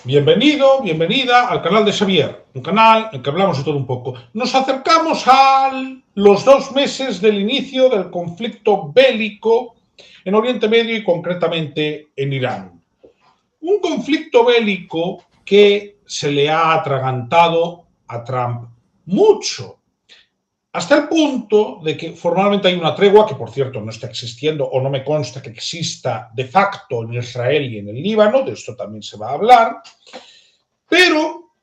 Bienvenido, bienvenida al canal de Xavier, un canal en que hablamos de todo un poco. Nos acercamos a los 2 meses del inicio del conflicto bélico en Oriente Medio y concretamente en Irán. Un conflicto bélico que se le ha atragantado a Trump mucho, hasta el punto de que formalmente hay una tregua, que por cierto no está existiendo o no me consta que exista de facto en Israel y en el Líbano, de esto también se va a hablar, pero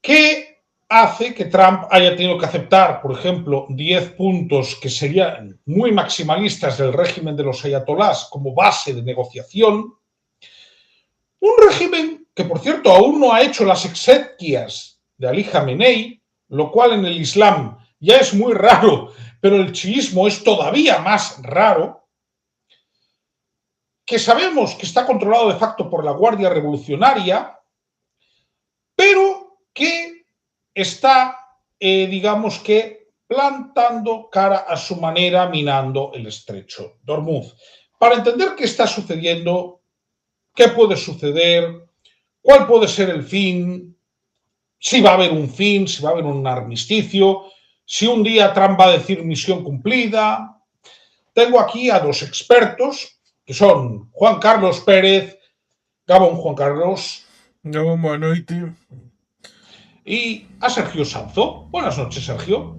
que hace que Trump haya tenido que aceptar, por ejemplo, 10 puntos que serían muy maximalistas del régimen de los ayatolás como base de negociación. Un régimen que, por cierto, aún no ha hecho las exequias de Ali Khamenei, lo cual en el Islam ya es muy raro, pero el chiismo es todavía más raro, que sabemos que está controlado de facto por la Guardia Revolucionaria, pero que está, digamos que, plantando cara a su manera, minando el estrecho de Hormuz. Para entender qué está sucediendo, qué puede suceder, cuál puede ser el fin, si va a haber un fin, si va a haber un armisticio, si un día Trump va a decir misión cumplida. Tengo aquí a dos expertos, que son Juan Carlos Pérez, Gabón Juan Carlos, No, boa noite. y a Sergio Sanzo. Buenas noches, Sergio.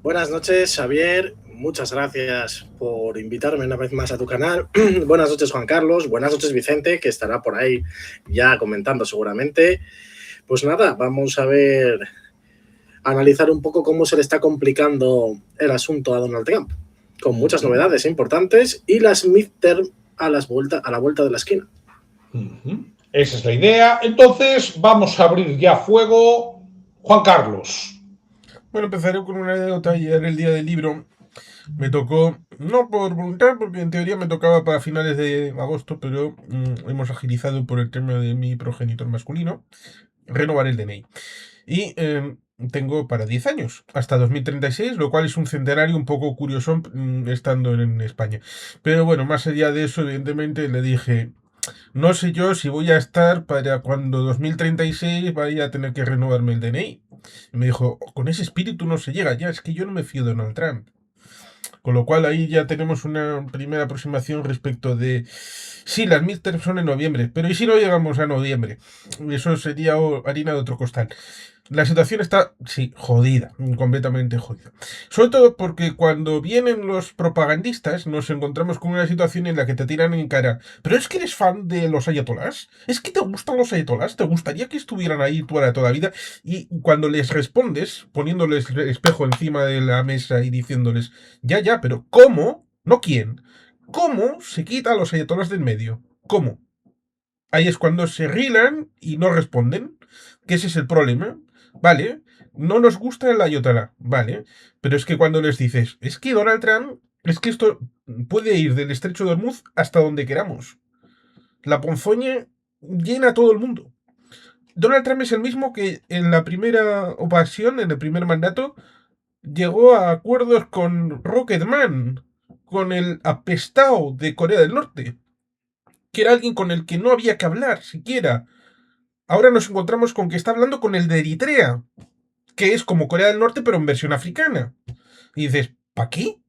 Buenas noches, Xavier. Muchas gracias por invitarme una vez más a tu canal. Buenas noches, Juan Carlos. Buenas noches, Vicente, que estará por ahí ya comentando seguramente. Pues nada, vamos a analizar un poco cómo se le está complicando el asunto a Donald Trump, con muchas novedades importantes y las midterm a la vuelta de la esquina. Esa es la idea. Entonces, vamos a abrir ya fuego. Juan Carlos. Bueno, empezaré con una anécdota. Ayer, el día del libro, me tocó, no por voluntad, porque en teoría me tocaba para finales de agosto, pero hemos agilizado por el tema de mi progenitor masculino, renovar el DNI. Y tengo para 10 años, hasta 2036, lo cual es un centenario un poco curioso estando en España. Pero bueno, más allá de eso, evidentemente le dije, no sé yo si voy a estar para cuando 2036 vaya a tener que renovarme el DNI. Y me dijo, con ese espíritu no se llega ya, es que yo no me fío de Donald Trump. Con lo cual ahí ya tenemos una primera aproximación respecto de... Sí, las midterms son en noviembre, pero ¿y si no llegamos a noviembre? Eso sería harina de otro costal. La situación está, sí, jodida, completamente jodida. Sobre todo porque cuando vienen los propagandistas nos encontramos con una situación en la que te tiran en cara. ¿Pero es que eres fan de los ayatolás? ¿Es que te gustan los ayatolás? ¿Te gustaría que estuvieran ahí toda la vida? Y cuando les respondes, poniéndoles el espejo encima de la mesa y diciéndoles, ya, pero ¿cómo? No quién. ¿Cómo se quita a los ayatolás del medio? ¿Cómo? Ahí es cuando se rilan y no responden, que ese es el problema. Vale, no nos gusta el ayatolá, vale, pero es que cuando les dices, es que Donald Trump, es que esto puede ir del estrecho de Hormuz hasta donde queramos. La ponzoña llena a todo el mundo. Donald Trump es el mismo que en la primera ocasión, en el primer mandato, llegó a acuerdos con Rocketman, con el apestado de Corea del Norte, que era alguien con el que no había que hablar siquiera. Ahora nos encontramos con que está hablando con el de Eritrea, que es como Corea del Norte pero en versión africana. Y dices, ¿para qué?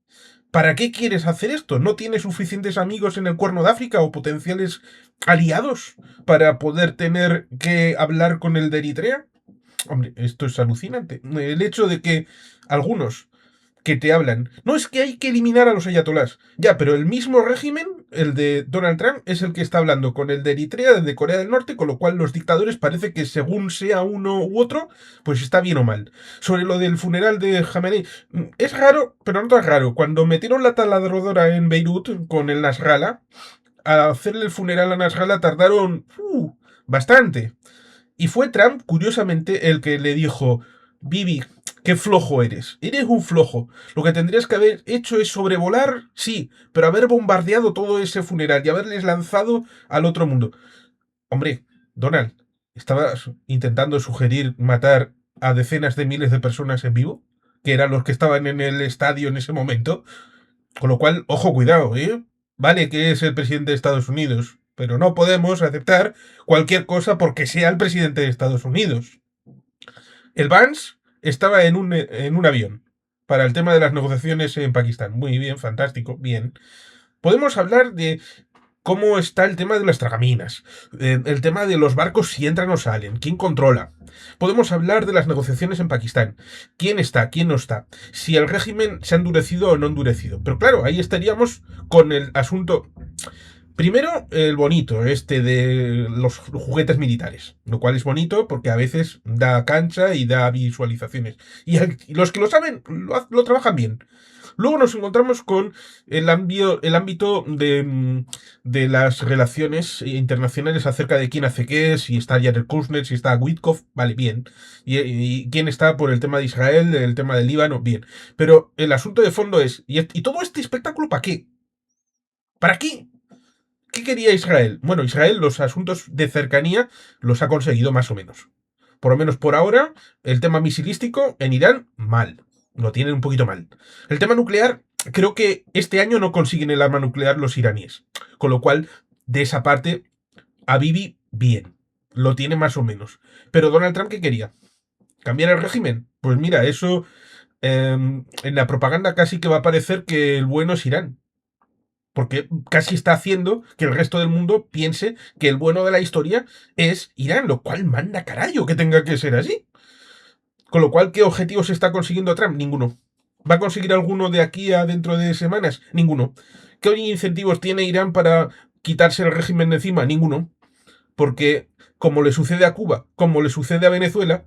¿Para qué quieres hacer esto? ¿No tienes suficientes amigos en el Cuerno de África o potenciales aliados para poder tener que hablar con el de Eritrea? Hombre, esto es alucinante. El hecho de que algunos que te hablan, no es que hay que eliminar a los ayatolás, ya, pero el mismo régimen, el de Donald Trump, es el que está hablando con el de Eritrea, el de Corea del Norte, con lo cual los dictadores parece que según sea uno u otro, pues está bien o mal. Sobre lo del funeral de Khamenei, es raro, pero no tan raro. Cuando metieron la taladradora en Beirut con el Nasrallah, a hacerle el funeral a Nasrallah tardaron bastante. Y fue Trump, curiosamente, el que le dijo, Bibi, qué flojo eres. Eres un flojo. Lo que tendrías que haber hecho es sobrevolar, sí, pero haber bombardeado todo ese funeral y haberles lanzado al otro mundo. Hombre, Donald, ¿estabas intentando sugerir matar a decenas de miles de personas en vivo? Que eran los que estaban en el estadio en ese momento. Con lo cual, ojo, cuidado, ¿eh? Vale que es el presidente de Estados Unidos, pero no podemos aceptar cualquier cosa porque sea el presidente de Estados Unidos. El Vance estaba en un avión para el tema de las negociaciones en Pakistán. Muy bien, fantástico, bien. Podemos hablar de cómo está el tema de las tragaminas, el tema de los barcos si entran o salen, quién controla. Podemos hablar de las negociaciones en Pakistán, quién está, quién no está, si el régimen se ha endurecido o no endurecido. Pero claro, ahí estaríamos con el asunto. Primero, el bonito, de los juguetes militares, lo cual es bonito porque a veces da cancha y da visualizaciones. Y los que lo saben, lo trabajan bien. Luego nos encontramos con el ámbito de las relaciones internacionales acerca de quién hace qué, si está Jared Kushner, si está Witkoff, vale, bien. Y quién está por el tema de Israel, el tema del Líbano, bien. Pero el asunto de fondo es, ¿y todo este espectáculo para qué? ¿Para qué? ¿Qué quería Israel? Bueno, Israel los asuntos de cercanía los ha conseguido más o menos. Por lo menos por ahora, el tema misilístico en Irán, mal. Lo tienen un poquito mal. El tema nuclear, creo que este año no consiguen el arma nuclear los iraníes. Con lo cual, de esa parte, a Bibi, bien. Lo tiene más o menos. Pero Donald Trump, ¿qué quería? ¿Cambiar el régimen? Pues mira, eso en la propaganda casi que va a parecer que el bueno es Irán. Porque casi está haciendo que el resto del mundo piense que el bueno de la historia es Irán, lo cual manda carajo que tenga que ser así. Con lo cual, ¿qué objetivos está consiguiendo Trump? Ninguno. ¿Va a conseguir alguno de aquí a dentro de semanas? Ninguno. ¿Qué incentivos tiene Irán para quitarse el régimen de encima? Ninguno. Porque, como le sucede a Cuba, como le sucede a Venezuela,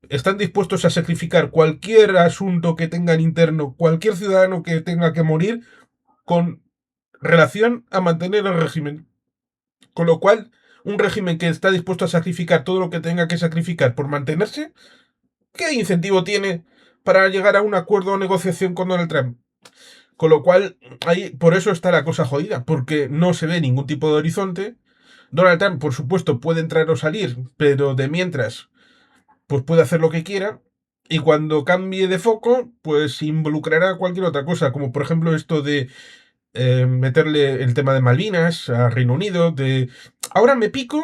están dispuestos a sacrificar cualquier asunto que tengan interno, cualquier ciudadano que tenga que morir, con relación a mantener el régimen. Con lo cual, un régimen que está dispuesto a sacrificar todo lo que tenga que sacrificar por mantenerse, ¿qué incentivo tiene para llegar a un acuerdo o negociación con Donald Trump? Con lo cual, ahí, por eso está la cosa jodida, porque no se ve ningún tipo de horizonte. Donald Trump, por supuesto, puede entrar o salir, pero de mientras, pues puede hacer lo que quiera. Y cuando cambie de foco, pues involucrará cualquier otra cosa, como por ejemplo esto de meterle el tema de Malvinas a Reino Unido, ahora me pico,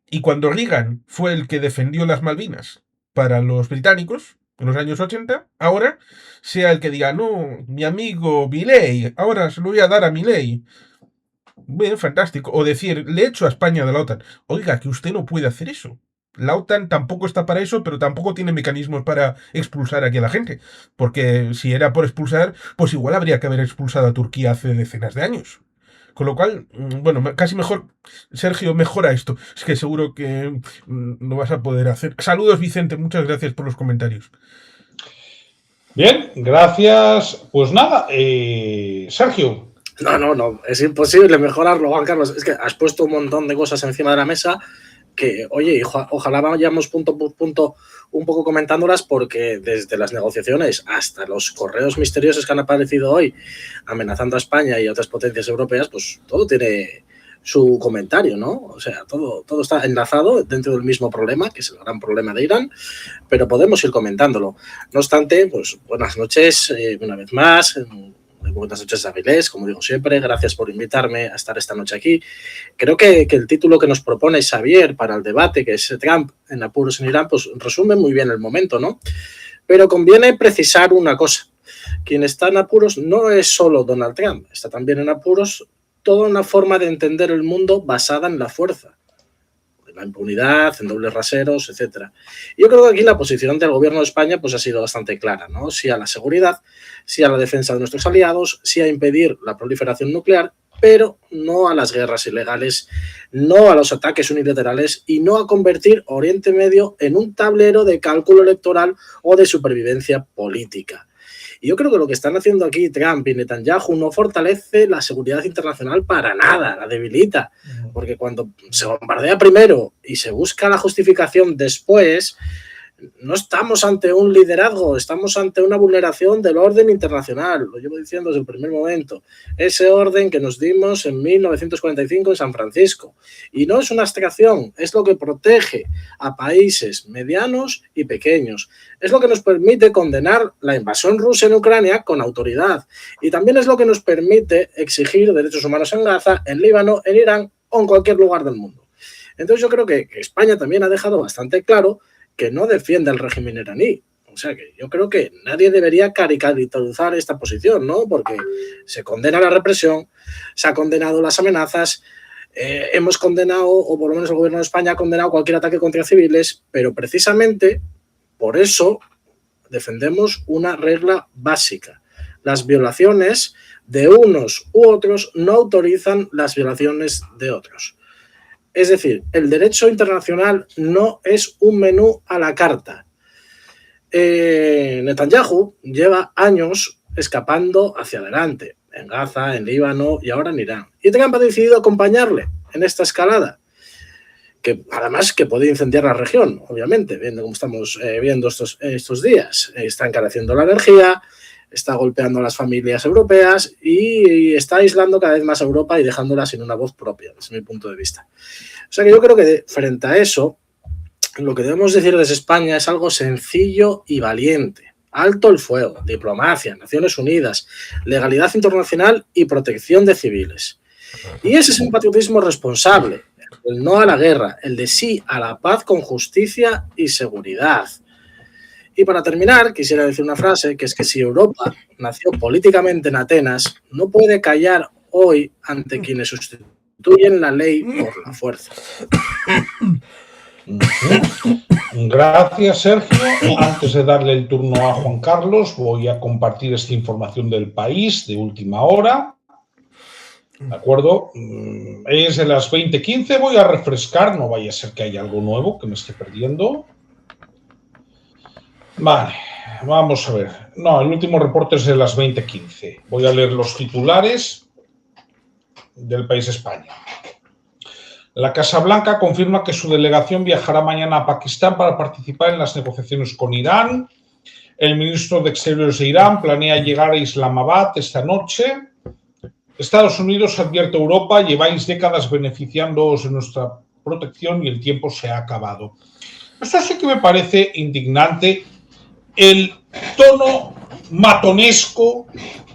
y cuando Reagan fue el que defendió las Malvinas para los británicos en los años 80, ahora sea el que diga, no, mi amigo Milei, ahora se lo voy a dar a Milei. Bien, fantástico. O decir, le echo a España de la OTAN. Oiga, que usted no puede hacer eso. La OTAN tampoco está para eso, pero tampoco tiene mecanismos para expulsar aquí a la gente. Porque si era por expulsar, pues igual habría que haber expulsado a Turquía hace decenas de años. Con lo cual, bueno, casi mejor, Sergio, mejora esto. Es que seguro que lo vas a poder hacer. Saludos, Vicente, muchas gracias por los comentarios. Bien, gracias. Pues nada, Sergio. No, es imposible mejorarlo, Juan Carlos. Es que has puesto un montón de cosas encima de la mesa que, oye, ojalá vayamos punto por punto un poco comentándolas, porque desde las negociaciones hasta los correos misteriosos que han aparecido hoy amenazando a España y a otras potencias europeas, pues todo tiene su comentario, ¿no? O sea, todo está enlazado dentro del mismo problema, que es el gran problema de Irán, pero podemos ir comentándolo. No obstante, pues buenas noches una vez más. Buenas noches, Avilés, como digo siempre, gracias por invitarme a estar esta noche aquí. Creo que el título que nos propone Xavier para el debate, que es Trump en apuros en Irán, pues resume muy bien el momento, ¿no? Pero conviene precisar una cosa. Quien está en apuros no es solo Donald Trump, está también en apuros toda una forma de entender el mundo basada en la fuerza, en la impunidad, en dobles raseros, etc. Yo creo que aquí la posición del gobierno de España pues ha sido bastante clara, ¿no? Sí a la seguridad, sí a la defensa de nuestros aliados, sí a impedir la proliferación nuclear, pero no a las guerras ilegales, no a los ataques unilaterales y no a convertir Oriente Medio en un tablero de cálculo electoral o de supervivencia política. Y yo creo que lo que están haciendo aquí Trump y Netanyahu no fortalece la seguridad internacional para nada, la debilita. Porque cuando se bombardea primero y se busca la justificación después, no estamos ante un liderazgo, estamos ante una vulneración del orden internacional. Lo llevo diciendo desde el primer momento. Ese orden que nos dimos en 1945 en San Francisco. Y no es una abstracción, es lo que protege a países medianos y pequeños. Es lo que nos permite condenar la invasión rusa en Ucrania con autoridad. Y también es lo que nos permite exigir derechos humanos en Gaza, en Líbano, en Irán o en cualquier lugar del mundo. Entonces yo creo que España también ha dejado bastante claro que no defiende al régimen iraní. O sea que yo creo que nadie debería caricaturizar esta posición, ¿no? Porque se condena la represión, se ha condenado las amenazas, hemos condenado, o por lo menos el gobierno de España ha condenado cualquier ataque contra civiles, pero precisamente por eso defendemos una regla básica. Las violaciones de unos u otros no autorizan las violaciones de otros. Es decir, el derecho internacional no es un menú a la carta. Netanyahu lleva años escapando hacia adelante, en Gaza, en Líbano y ahora en Irán. Y Trump ha decidido acompañarle en esta escalada, que además que puede incendiar la región, obviamente, viendo cómo estamos viendo estos días. Está encareciendo la energía, está golpeando a las familias europeas y está aislando cada vez más a Europa y dejándola sin una voz propia, desde mi punto de vista. O sea que yo creo que frente a eso, lo que debemos decir desde España es algo sencillo y valiente. Alto el fuego, diplomacia, Naciones Unidas, legalidad internacional y protección de civiles. Y ese es un patriotismo responsable, el no a la guerra, el de sí a la paz con justicia y seguridad. Y para terminar, quisiera decir una frase, que es que si Europa nació políticamente en Atenas, no puede callar hoy ante quienes sustituyen la ley por la fuerza. Gracias, Sergio. Antes de darle el turno a Juan Carlos, voy a compartir esta información del País de última hora. ¿De acuerdo? Es de las 20:15. Voy a refrescar, no vaya a ser que haya algo nuevo que me esté perdiendo. Vale, vamos a ver. No, el último reporte es de las 20:15. Voy a leer los titulares del País España. La Casa Blanca confirma que su delegación viajará mañana a Pakistán para participar en las negociaciones con Irán. El ministro de Exteriores de Irán planea llegar a Islamabad esta noche. Estados Unidos advierte a Europa: lleváis décadas beneficiándoos de nuestra protección y el tiempo se ha acabado. Esto sí que me parece indignante, el tono matonesco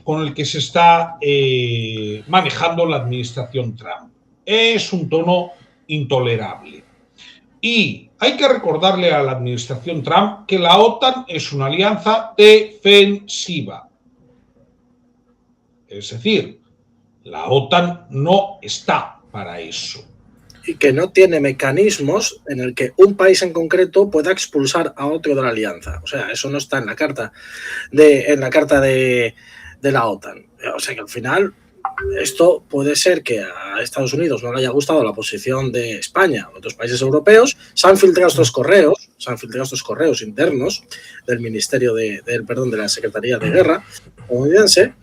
con el que se está manejando la administración Trump. Es un tono intolerable. Y hay que recordarle a la administración Trump que la OTAN es una alianza defensiva. Es decir, la OTAN no está para eso. Y que no tiene mecanismos en el que un país en concreto pueda expulsar a otro de la alianza. O sea, eso no está en la carta de la OTAN. O sea que al final esto puede ser que a Estados Unidos no le haya gustado la posición de España o otros países europeos. Se han filtrado estos correos internos del Ministerio de la Secretaría de Guerra estadounidense.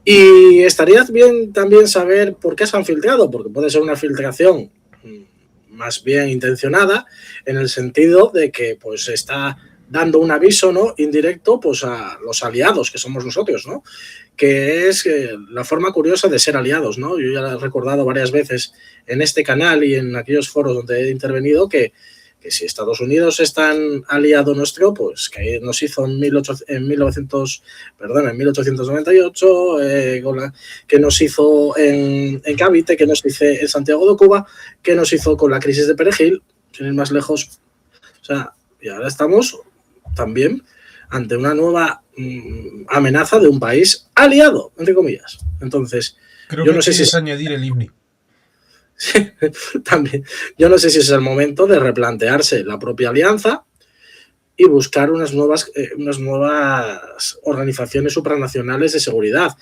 Y estaría bien también saber por qué se han filtrado, porque puede ser una filtración más bien intencionada, en el sentido de que pues está dando un aviso, ¿no?, indirecto, pues a los aliados que somos nosotros, ¿no?, que es la forma curiosa de ser aliados, ¿no? Yo ya lo he recordado varias veces en este canal y en aquellos foros donde he intervenido que si Estados Unidos es tan aliado nuestro, pues que nos hizo en 1898, que nos hizo en Cavite, que nos hizo en Santiago de Cuba, que nos hizo con la crisis de Perejil, sin ir más lejos. O sea, y ahora estamos también ante una nueva amenaza de un país aliado, entre comillas. Entonces, creo yo que no sé si es añadir el IBNI. También. Yo no sé si es el momento de replantearse la propia alianza y buscar unas nuevas organizaciones supranacionales de seguridad,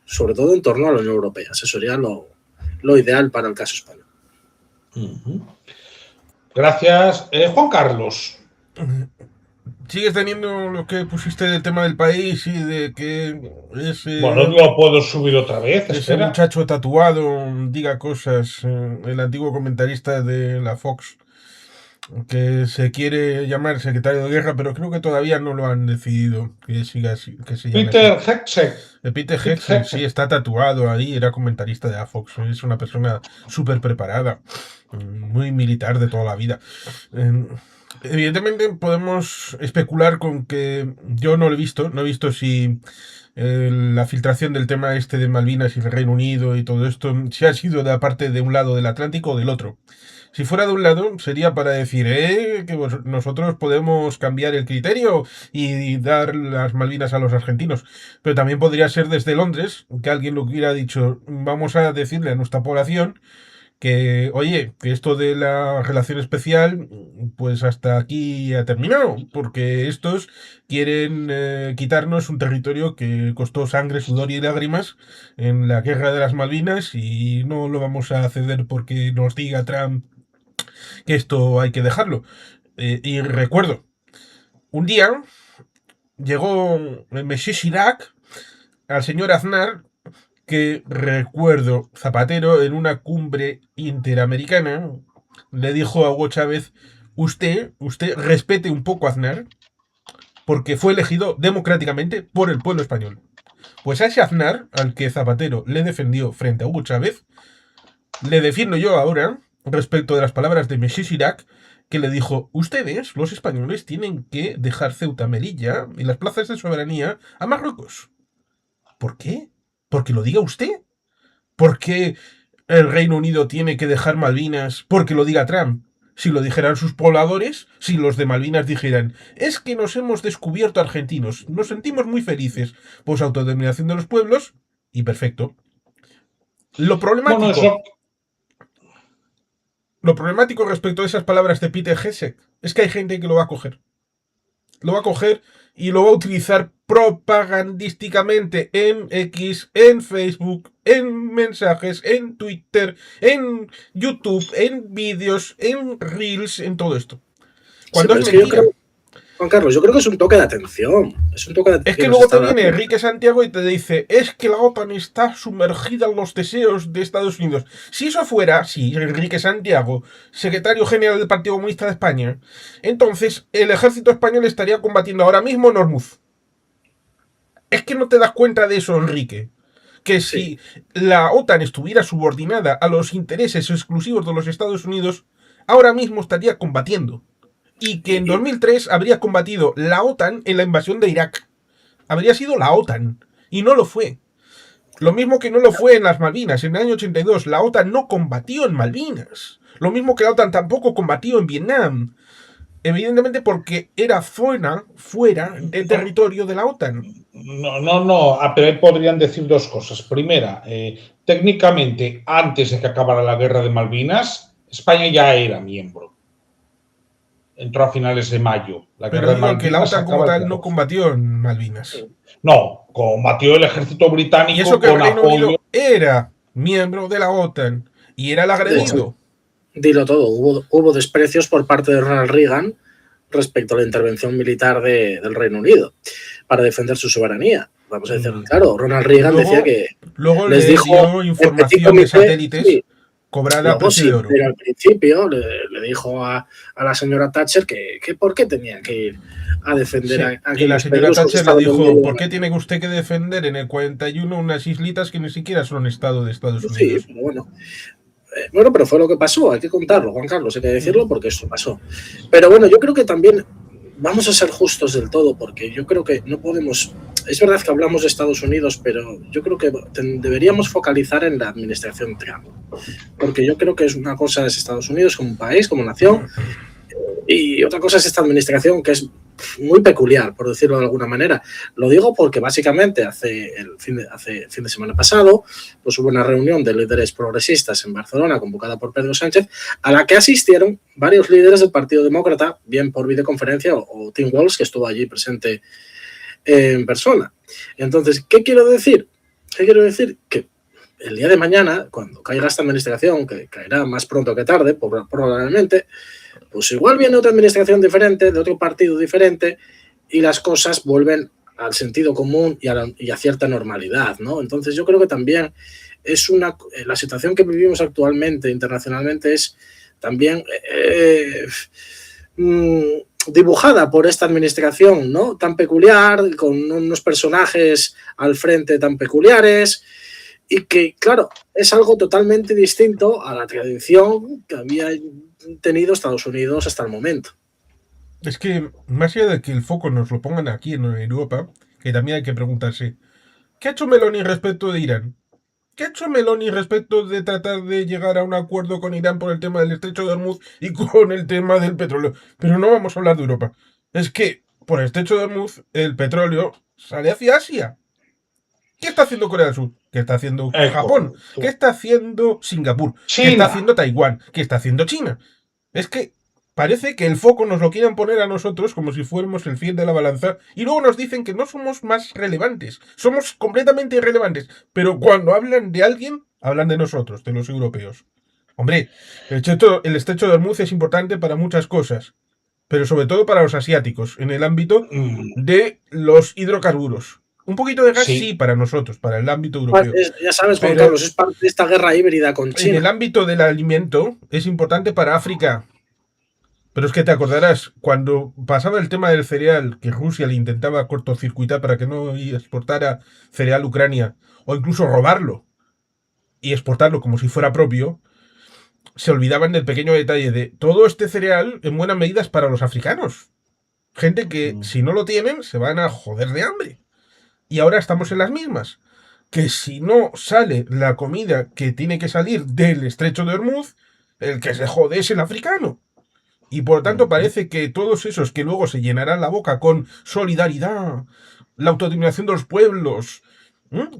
sobre todo en torno a la Unión Europea. Eso sería lo ideal para el caso español. Gracias. Juan Carlos. ¿Sigues teniendo lo que pusiste del tema del país y de que ese... Bueno, lo puedo subir otra vez. Ese espera. muchacho tatuado diga cosas, el antiguo comentarista de la Fox, que se quiere llamar secretario de guerra, pero creo que todavía no lo han decidido que siga así, que se llame Peter así. Hegseth. Peter Hegseth, sí, está tatuado ahí, era comentarista de la Fox, es una persona súper preparada, muy militar de toda la vida. Evidentemente podemos especular con que yo no lo he visto si la filtración del tema este de Malvinas y el Reino Unido y todo esto, si ha sido de la parte de un lado del Atlántico o del otro. Si fuera de un lado, sería para decir, que nosotros podemos cambiar el criterio y dar las Malvinas a los argentinos. Pero también podría ser desde Londres, que alguien lo hubiera dicho, vamos a decirle a nuestra población que, oye, que esto de la relación especial, pues hasta aquí ha terminado, porque estos quieren quitarnos un territorio que costó sangre, sudor y lágrimas en la guerra de las Malvinas y no lo vamos a ceder porque nos diga Trump que esto hay que dejarlo. Y recuerdo, un día llegó el Messi Chirac al señor Aznar, que recuerdo Zapatero en una cumbre interamericana le dijo a Hugo Chávez, usted respete un poco a Aznar porque fue elegido democráticamente por el pueblo español. Pues a ese Aznar, al que Zapatero le defendió frente a Hugo Chávez, le defiendo yo ahora respecto de las palabras de Messi Chirac, que le dijo, ustedes, los españoles, tienen que dejar Ceuta, Melilla y las plazas de soberanía a Marruecos. ¿Por qué? ¿Porque lo diga usted? ¿Por qué el Reino Unido tiene que dejar Malvinas porque lo diga Trump? Si lo dijeran sus pobladores, si los de Malvinas dijeran, es que nos hemos descubierto argentinos, nos sentimos muy felices, pues autodeterminación de los pueblos, y perfecto. Lo problemático, lo problemático respecto a esas palabras de Peter Gesek es que hay gente que lo va a coger. Lo va a coger y lo va a utilizar propagandísticamente en X, en Facebook, en mensajes, en Twitter, en YouTube, en vídeos, en Reels, en todo esto. Cuando Sí, es pero mentira. Juan Carlos, yo creo que es un toque de atención. Es un toque de atención. Es que luego te viene Enrique Santiago y te dice, es que la OTAN está sumergida en los deseos de Estados Unidos. Si eso fuera, si Enrique Santiago, secretario general del Partido Comunista de España, entonces el ejército español estaría combatiendo ahora mismo en Ormuz. Es que no te das cuenta de eso, Enrique. Que si la OTAN estuviera subordinada a los intereses exclusivos de los Estados Unidos, ahora mismo estaría combatiendo. Y que en 2003 habría combatido la OTAN en la invasión de Irak. Habría sido la OTAN. Y no lo fue. Lo mismo que no lo fue en las Malvinas. En el año 82 la OTAN no combatió en Malvinas. Lo mismo que la OTAN tampoco combatió en Vietnam. Evidentemente porque era fuera del territorio de la OTAN. No, pero ahí podrían decir dos cosas. Primera, técnicamente, antes de que acabara la guerra de Malvinas, España ya era miembro. Entró a finales de mayo. La Pero guerra de digo que la Malvinas OTAN como acaba el tal no 14. combatió en Malvinas. No, combatió el ejército británico Y eso que el con Reino apoyo. Unido era miembro de la OTAN y era el agredido. Dilo todo, hubo desprecios por parte de Ronald Reagan respecto a la intervención militar del Reino Unido para defender su soberanía. Vamos a decir, claro, Ronald Reagan decía que luego les le dijo dio información de satélites cobrada a luego precio de oro. Pero al principio le dijo a la señora Thatcher que por qué tenía que ir a defender a aquellos. Y la señora Thatcher le dijo, ¿por qué tiene usted que defender en el 41 unas islitas que ni siquiera son estado de Estados Unidos? Sí, pero bueno, pero fue lo que pasó, hay que contarlo, Juan Carlos, hay que decirlo porque esto pasó. Pero bueno, yo creo que también vamos a ser justos del todo, porque yo creo que no podemos. Es verdad que hablamos de Estados Unidos, pero yo creo que deberíamos focalizar en la administración Trump, porque yo creo que es una cosa es Estados Unidos como país, como nación, y otra cosa es esta administración que es muy peculiar, por decirlo de alguna manera. Lo digo porque básicamente hace fin de semana pasado pues hubo una reunión de líderes progresistas en Barcelona convocada por Pedro Sánchez, a la que asistieron varios líderes del Partido Demócrata, bien por videoconferencia o Tim Walz, que estuvo allí presente en persona. Entonces, ¿qué quiero decir? Que el día de mañana, cuando caiga esta administración, que caerá más pronto que tarde, probablemente, pues igual viene otra administración diferente, de otro partido diferente, y las cosas vuelven al sentido común y a cierta normalidad, ¿no? Entonces yo creo que también es la situación que vivimos actualmente internacionalmente es también dibujada por esta administración, ¿no? Tan peculiar, con unos personajes al frente tan peculiares, y que, claro, es algo totalmente distinto a la tradición que había tenido Estados Unidos hasta el momento. Es que, más allá de que el foco nos lo pongan aquí en Europa, que también hay que preguntarse, ¿qué ha hecho Meloni respecto de Irán? ¿Qué ha hecho Meloni respecto de tratar de llegar a un acuerdo con Irán por el tema del estrecho de Hormuz y con el tema del petróleo? Pero no vamos a hablar de Europa. Es que por el estrecho de Hormuz el petróleo sale hacia Asia. ¿Qué está haciendo Corea del Sur? ¿Qué está haciendo Japón? ¿Qué está haciendo Singapur? ¿Qué está haciendo Taiwán? ¿Qué está haciendo China? Es que parece que el foco nos lo quieran poner a nosotros como si fuéramos el fiel de la balanza y luego nos dicen que no somos más relevantes. Somos completamente irrelevantes. Pero cuando hablan de alguien, hablan de nosotros, de los europeos. Hombre, el estrecho de Hormuz es importante para muchas cosas, pero sobre todo para los asiáticos, en el ámbito de los hidrocarburos. Un poquito de gas sí para nosotros, para el ámbito europeo. Ya sabes, Juan Carlos, es parte de esta guerra híbrida con China. En el ámbito del alimento es importante para África. Pero es que te acordarás, cuando pasaba el tema del cereal, que Rusia le intentaba cortocircuitar para que no exportara cereal a Ucrania, o incluso robarlo y exportarlo como si fuera propio, se olvidaban del pequeño detalle de todo este cereal en buena medida es para los africanos. Gente que si no lo tienen se van a joder de hambre. Y ahora estamos en las mismas. Que si no sale la comida que tiene que salir del estrecho de Hormuz, el que se jode es el africano. Y por lo tanto parece que todos esos que luego se llenarán la boca con solidaridad, la autodeterminación de los pueblos,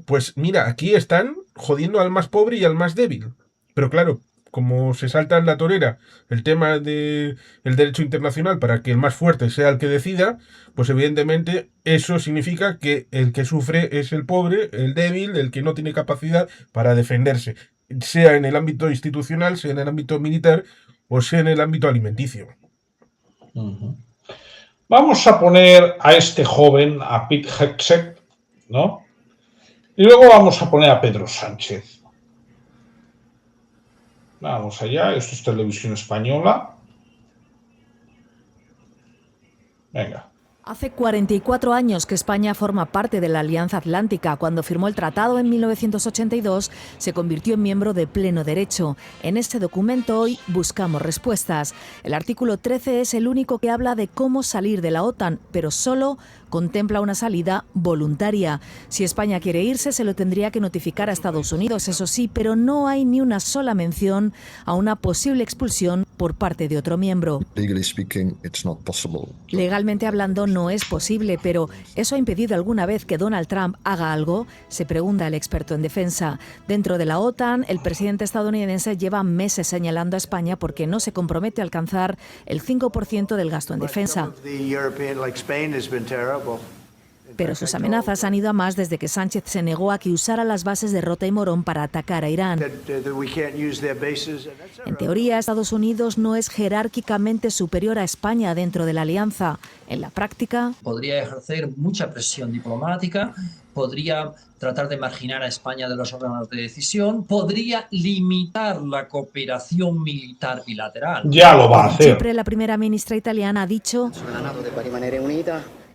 pues mira, aquí están jodiendo al más pobre y al más débil. Pero claro, como se salta en la torera el tema del derecho internacional para que el más fuerte sea el que decida, pues evidentemente eso significa que el que sufre es el pobre, el débil, el que no tiene capacidad para defenderse, sea en el ámbito institucional, sea en el ámbito militar o sea en el ámbito alimenticio. Vamos a poner a este joven, a Pete Hegseth, ¿no? Y luego vamos a poner a Pedro Sánchez. Vamos allá, esto es Televisión Española. Venga. Hace 44 años que España forma parte de la Alianza Atlántica. Cuando firmó el tratado en 1982, se convirtió en miembro de pleno derecho. En este documento hoy buscamos respuestas. El artículo 13 es el único que habla de cómo salir de la OTAN, pero solo contempla una salida voluntaria. Si España quiere irse, se lo tendría que notificar a Estados Unidos, eso sí, pero no hay ni una sola mención a una posible expulsión por parte de otro miembro. Legalmente hablando, no es posible, pero ¿eso ha impedido alguna vez que Donald Trump haga algo? Se pregunta el experto en defensa. Dentro de la OTAN, el presidente estadounidense lleva meses señalando a España porque no se compromete a alcanzar el 5% del gasto en defensa. Pero sus amenazas han ido a más desde que Sánchez se negó a que usara las bases de Rota y Morón para atacar a Irán. En teoría, Estados Unidos no es jerárquicamente superior a España dentro de la alianza. En la práctica, podría ejercer mucha presión diplomática, podría tratar de marginar a España de los órganos de decisión, podría limitar la cooperación militar bilateral. Ya lo va a hacer. Siempre la primera ministra italiana ha dicho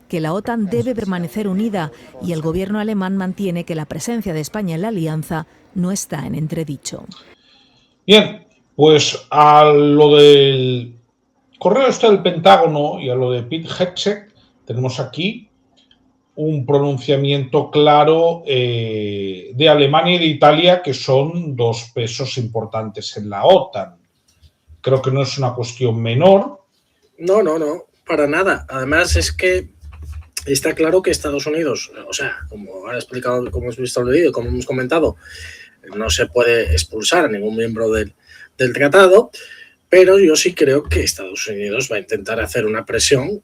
que la OTAN debe permanecer unida y el gobierno alemán mantiene que la presencia de España en la alianza no está en entredicho. Bien, pues a lo del correo este del Pentágono y a lo de Pete Hegseth tenemos aquí un pronunciamiento claro de Alemania y de Italia, que son dos pesos importantes en la OTAN. Creo que no es una cuestión menor. No, para nada. Además es que está claro que Estados Unidos, o sea, como ha explicado, como hemos visto el vídeo, como hemos comentado, no se puede expulsar a ningún miembro del tratado, pero yo sí creo que Estados Unidos va a intentar hacer una presión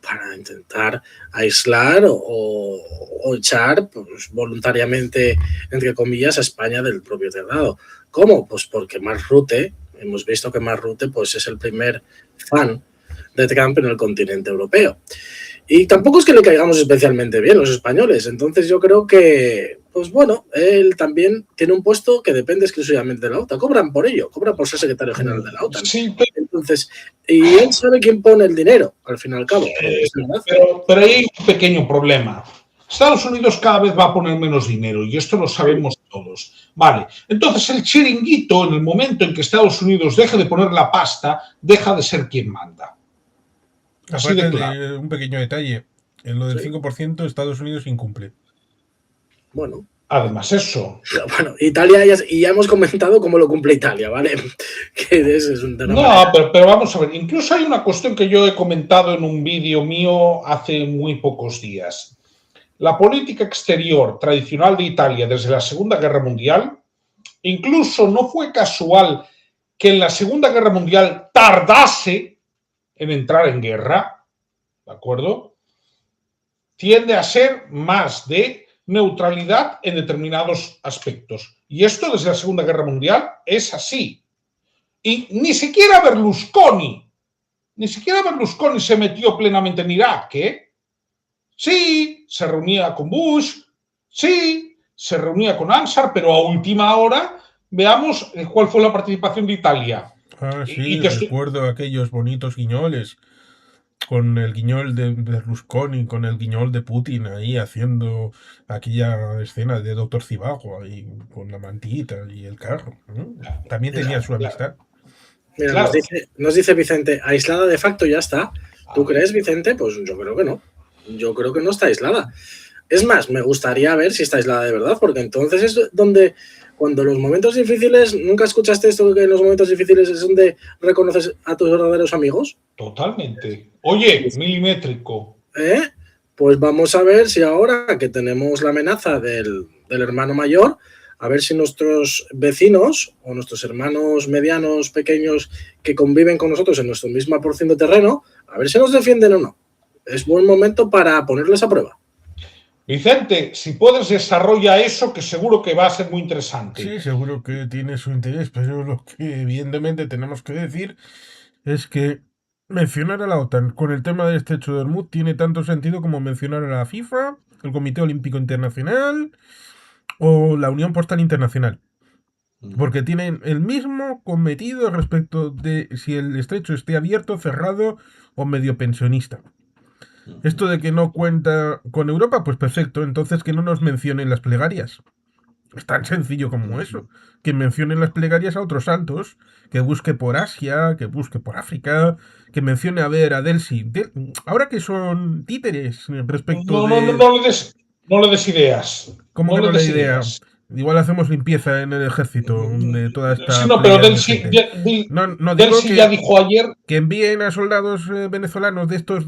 para intentar aislar o echar pues, voluntariamente, entre comillas, a España del propio tratado. ¿Cómo? Pues porque Mark Rutte, hemos visto que Mark Rutte pues, es el primer fan de Trump en el continente europeo. Y tampoco es que le caigamos especialmente bien los españoles. Entonces yo creo que, pues bueno, él también tiene un puesto que depende exclusivamente de la OTAN. Cobran por ello, cobran por ser secretario general de la OTAN. Sí, entonces, y él sabe quién pone el dinero, al fin y al cabo. Pero hay un pequeño problema. Estados Unidos cada vez va a poner menos dinero y esto lo sabemos todos. Vale, entonces el chiringuito, en el momento en que Estados Unidos deje de poner la pasta, deja de ser quien manda. Así de Aparte claro. de un pequeño detalle, en lo del Sí. 5% Estados Unidos incumple. Bueno, Además, eso. bueno, Italia y ya hemos comentado cómo lo cumple Italia, ¿vale? Que ese es un tema. No, pero vamos a ver. Incluso hay una cuestión que yo he comentado en un vídeo mío hace muy pocos días. La política exterior tradicional de Italia desde la Segunda Guerra Mundial, incluso no fue casual que en la Segunda Guerra Mundial tardase en entrar en guerra, ¿de acuerdo? Tiende a ser más de neutralidad en determinados aspectos. Y esto desde la Segunda Guerra Mundial es así. Y ni siquiera Berlusconi se metió plenamente en Irak, ¿eh? Sí, se reunía con Bush, sí, se reunía con Ansar, pero a última hora veamos cuál fue la participación de Italia. Ah, sí, Y te estoy... recuerdo aquellos bonitos guiñoles, con el guiñol de Berlusconi, con el guiñol de Putin ahí haciendo aquella escena de Doctor Zivago ahí con la mantita y el carro, ¿no? También tenía su amistad. Mira, Claro. nos dice Vicente, aislada de facto ya está. ¿Tú crees, Vicente? Pues yo creo que no. Yo creo que no está aislada. Es más, me gustaría ver si está aislada de verdad, porque entonces es donde, cuando los momentos difíciles, ¿nunca escuchaste esto que en los momentos difíciles es donde reconoces a tus verdaderos amigos? Totalmente. Oye, milimétrico. Pues vamos a ver si ahora que tenemos la amenaza del hermano mayor, a ver si nuestros vecinos o nuestros hermanos medianos, pequeños, que conviven con nosotros en nuestra misma porción de terreno, a ver si nos defienden o no. Es buen momento para ponerles a prueba. Vicente, si puedes desarrolla eso, que seguro que va a ser muy interesante. Sí, seguro que tiene su interés, pero lo que evidentemente tenemos que decir es que mencionar a la OTAN con el tema del estrecho de Hormuz tiene tanto sentido como mencionar a la FIFA, el Comité Olímpico Internacional o la Unión Postal Internacional. Porque tienen el mismo cometido respecto de si el estrecho esté abierto, cerrado o medio pensionista. Esto de que no cuenta con Europa, pues perfecto, entonces que no nos mencionen las plegarias. Es tan sencillo como eso. Que mencionen las plegarias a otros santos, que busque por Asia, que busque por África, que mencione a ver a Delsi. Ahora que son títeres respecto de... No le des ideas. ¿Cómo No que le no la des idea? ideas. Igual hacemos limpieza en el ejército de toda Sí, esta no, pero playa de gente. No digo Delsi ya dijo ayer que envíen a soldados venezolanos de estos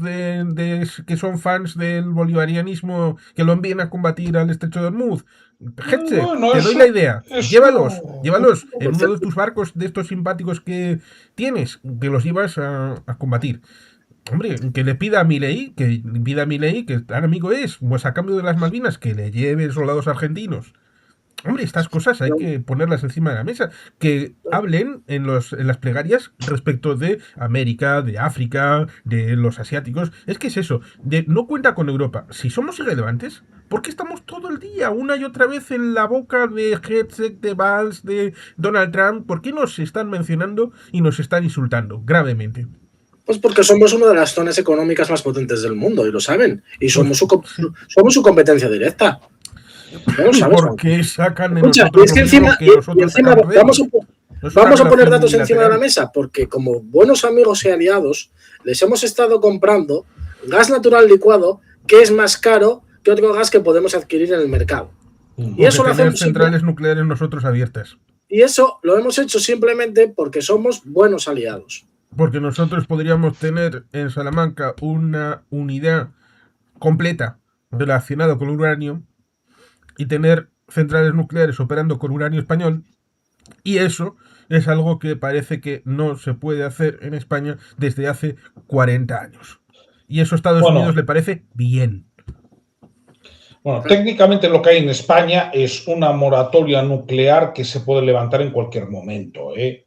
que son fans del bolivarianismo, que lo envíen a combatir al estrecho de Hormuz. Gente, bueno, te doy la idea. eso- Llévalos en uno de tus barcos de estos simpáticos que tienes, que los llevas a combatir. Hombre, que le pida a Milei, que tan amigo es, pues a cambio de las Malvinas, que le lleve soldados argentinos. Hombre, estas cosas hay que ponerlas encima de la mesa. Que hablen en las plegarias respecto de América, de África, de los asiáticos. Es que es eso, no cuenta con Europa. Si somos irrelevantes, ¿por qué estamos todo el día una y otra vez en la boca de Herzog, de Valls, de Donald Trump? ¿Por qué nos están mencionando y nos están insultando gravemente? Pues porque somos una de las zonas económicas más potentes del mundo y lo saben. Y somos su competencia directa. ¿Por qué sacan de Escucha, nosotros es que lo encima, mismo que nosotros sacamos de ellos? vamos a poner datos encima de la mesa, porque como buenos amigos y aliados les hemos estado comprando gas natural licuado que es más caro que otro gas que podemos adquirir en el mercado. Y eso lo hacemos centrales nucleares nosotros abiertas. Y eso lo hemos hecho simplemente porque somos buenos aliados. Porque nosotros podríamos tener en Salamanca una unidad completa relacionada con uranio y tener centrales nucleares operando con uranio español, y eso es algo que parece que no se puede hacer en España desde hace 40 años. Y eso a Estados Unidos le parece bien. Bueno, técnicamente lo que hay en España es una moratoria nuclear que se puede levantar en cualquier momento, ¿eh?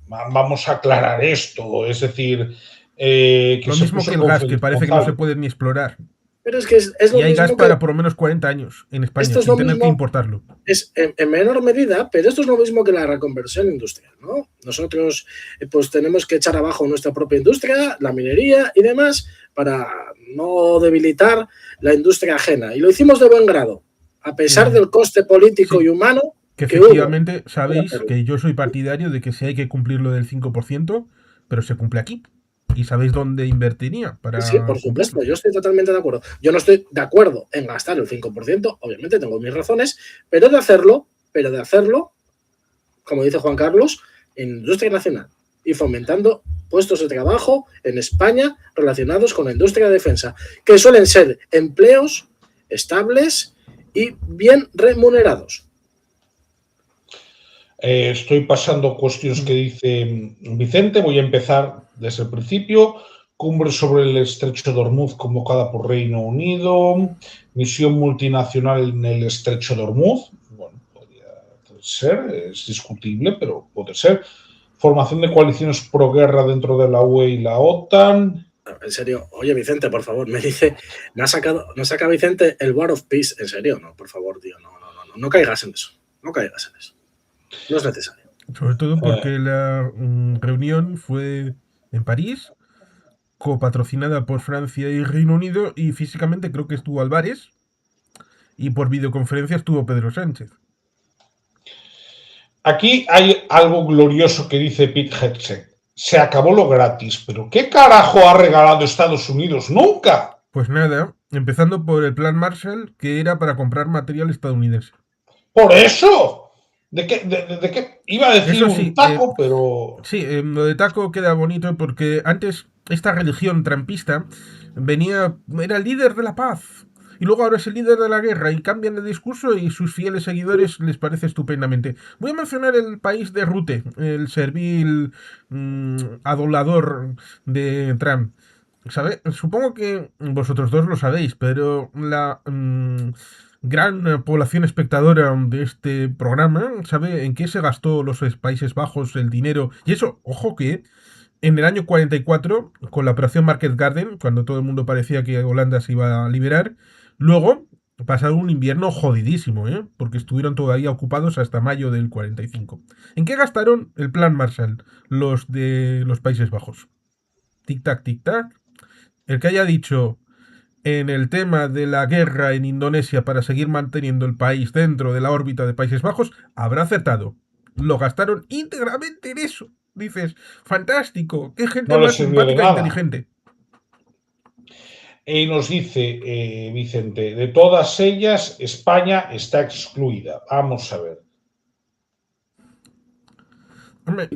Vamos a aclarar esto, es decir... que lo mismo que el gas, que parece que no se puede ni explorar. Pero es que es lo y hay mismo gas para por lo menos 40 años en España, sin tener mismo, que importarlo. Es en menor medida, pero esto es lo mismo que la reconversión industrial, ¿no? Nosotros pues tenemos que echar abajo nuestra propia industria, la minería y demás, para no debilitar la industria ajena. Y lo hicimos de buen grado, a pesar del coste político y humano. Que efectivamente sabéis que yo soy partidario de que sí hay que cumplir lo del 5%, pero se cumple aquí. ¿Y sabéis dónde invertiría para Sí, por supuesto, yo estoy totalmente de acuerdo. Yo no estoy de acuerdo en gastar el 5%, obviamente tengo mis razones, pero de hacerlo, como dice Juan Carlos, en industria nacional y fomentando puestos de trabajo en España relacionados con la industria de defensa, que suelen ser empleos estables y bien remunerados. Estoy pasando cuestiones que dice Vicente. Voy a empezar desde el principio. Cumbre sobre el estrecho de Hormuz convocada por Reino Unido. Misión multinacional en el estrecho de Hormuz. Bueno, podría ser, es discutible, pero puede ser. Formación de coaliciones pro guerra dentro de la UE y la OTAN. En serio, oye Vicente, por favor, me dice, nos saca Vicente el War of Peace. En serio, no, por favor, tío, no caigas en eso. No caigas en eso. No es necesario. Sobre todo porque la reunión fue en París, copatrocinada por Francia y Reino Unido, y físicamente creo que estuvo Álvarez, y por videoconferencia estuvo Pedro Sánchez. Aquí hay algo glorioso que dice Pete Hegseth. Se acabó lo gratis, pero ¿qué carajo ha regalado Estados Unidos? ¡Nunca! Pues nada, empezando por el Plan Marshall, que era para comprar material estadounidense. ¡Por eso! ¿De qué? Iba a decir Eso sí, un taco, pero... Sí, lo de taco queda bonito porque antes esta religión trampista era el líder de la paz y luego ahora es el líder de la guerra y cambian de discurso y sus fieles seguidores les parece estupendamente. Voy a mencionar el país de Rute, el servil adulador de Trump. Supongo que vosotros dos lo sabéis, pero la gran población espectadora de este programa sabe en qué se gastó los Países Bajos el dinero. Y eso, ojo que en el año 44, con la operación Market Garden, cuando todo el mundo parecía que Holanda se iba a liberar, luego pasaron un invierno jodidísimo, porque estuvieron todavía ocupados hasta mayo del 45. ¿En qué gastaron el Plan Marshall los de los Países Bajos? Tic-tac, tic-tac. El que haya dicho en el tema de la guerra en Indonesia para seguir manteniendo el país dentro de la órbita de Países Bajos, habrá acertado. Lo gastaron íntegramente en eso. Dices, fantástico, qué gente no más simpática e inteligente. Y nos dice Vicente, de todas ellas, España está excluida. Vamos a ver. Hombre,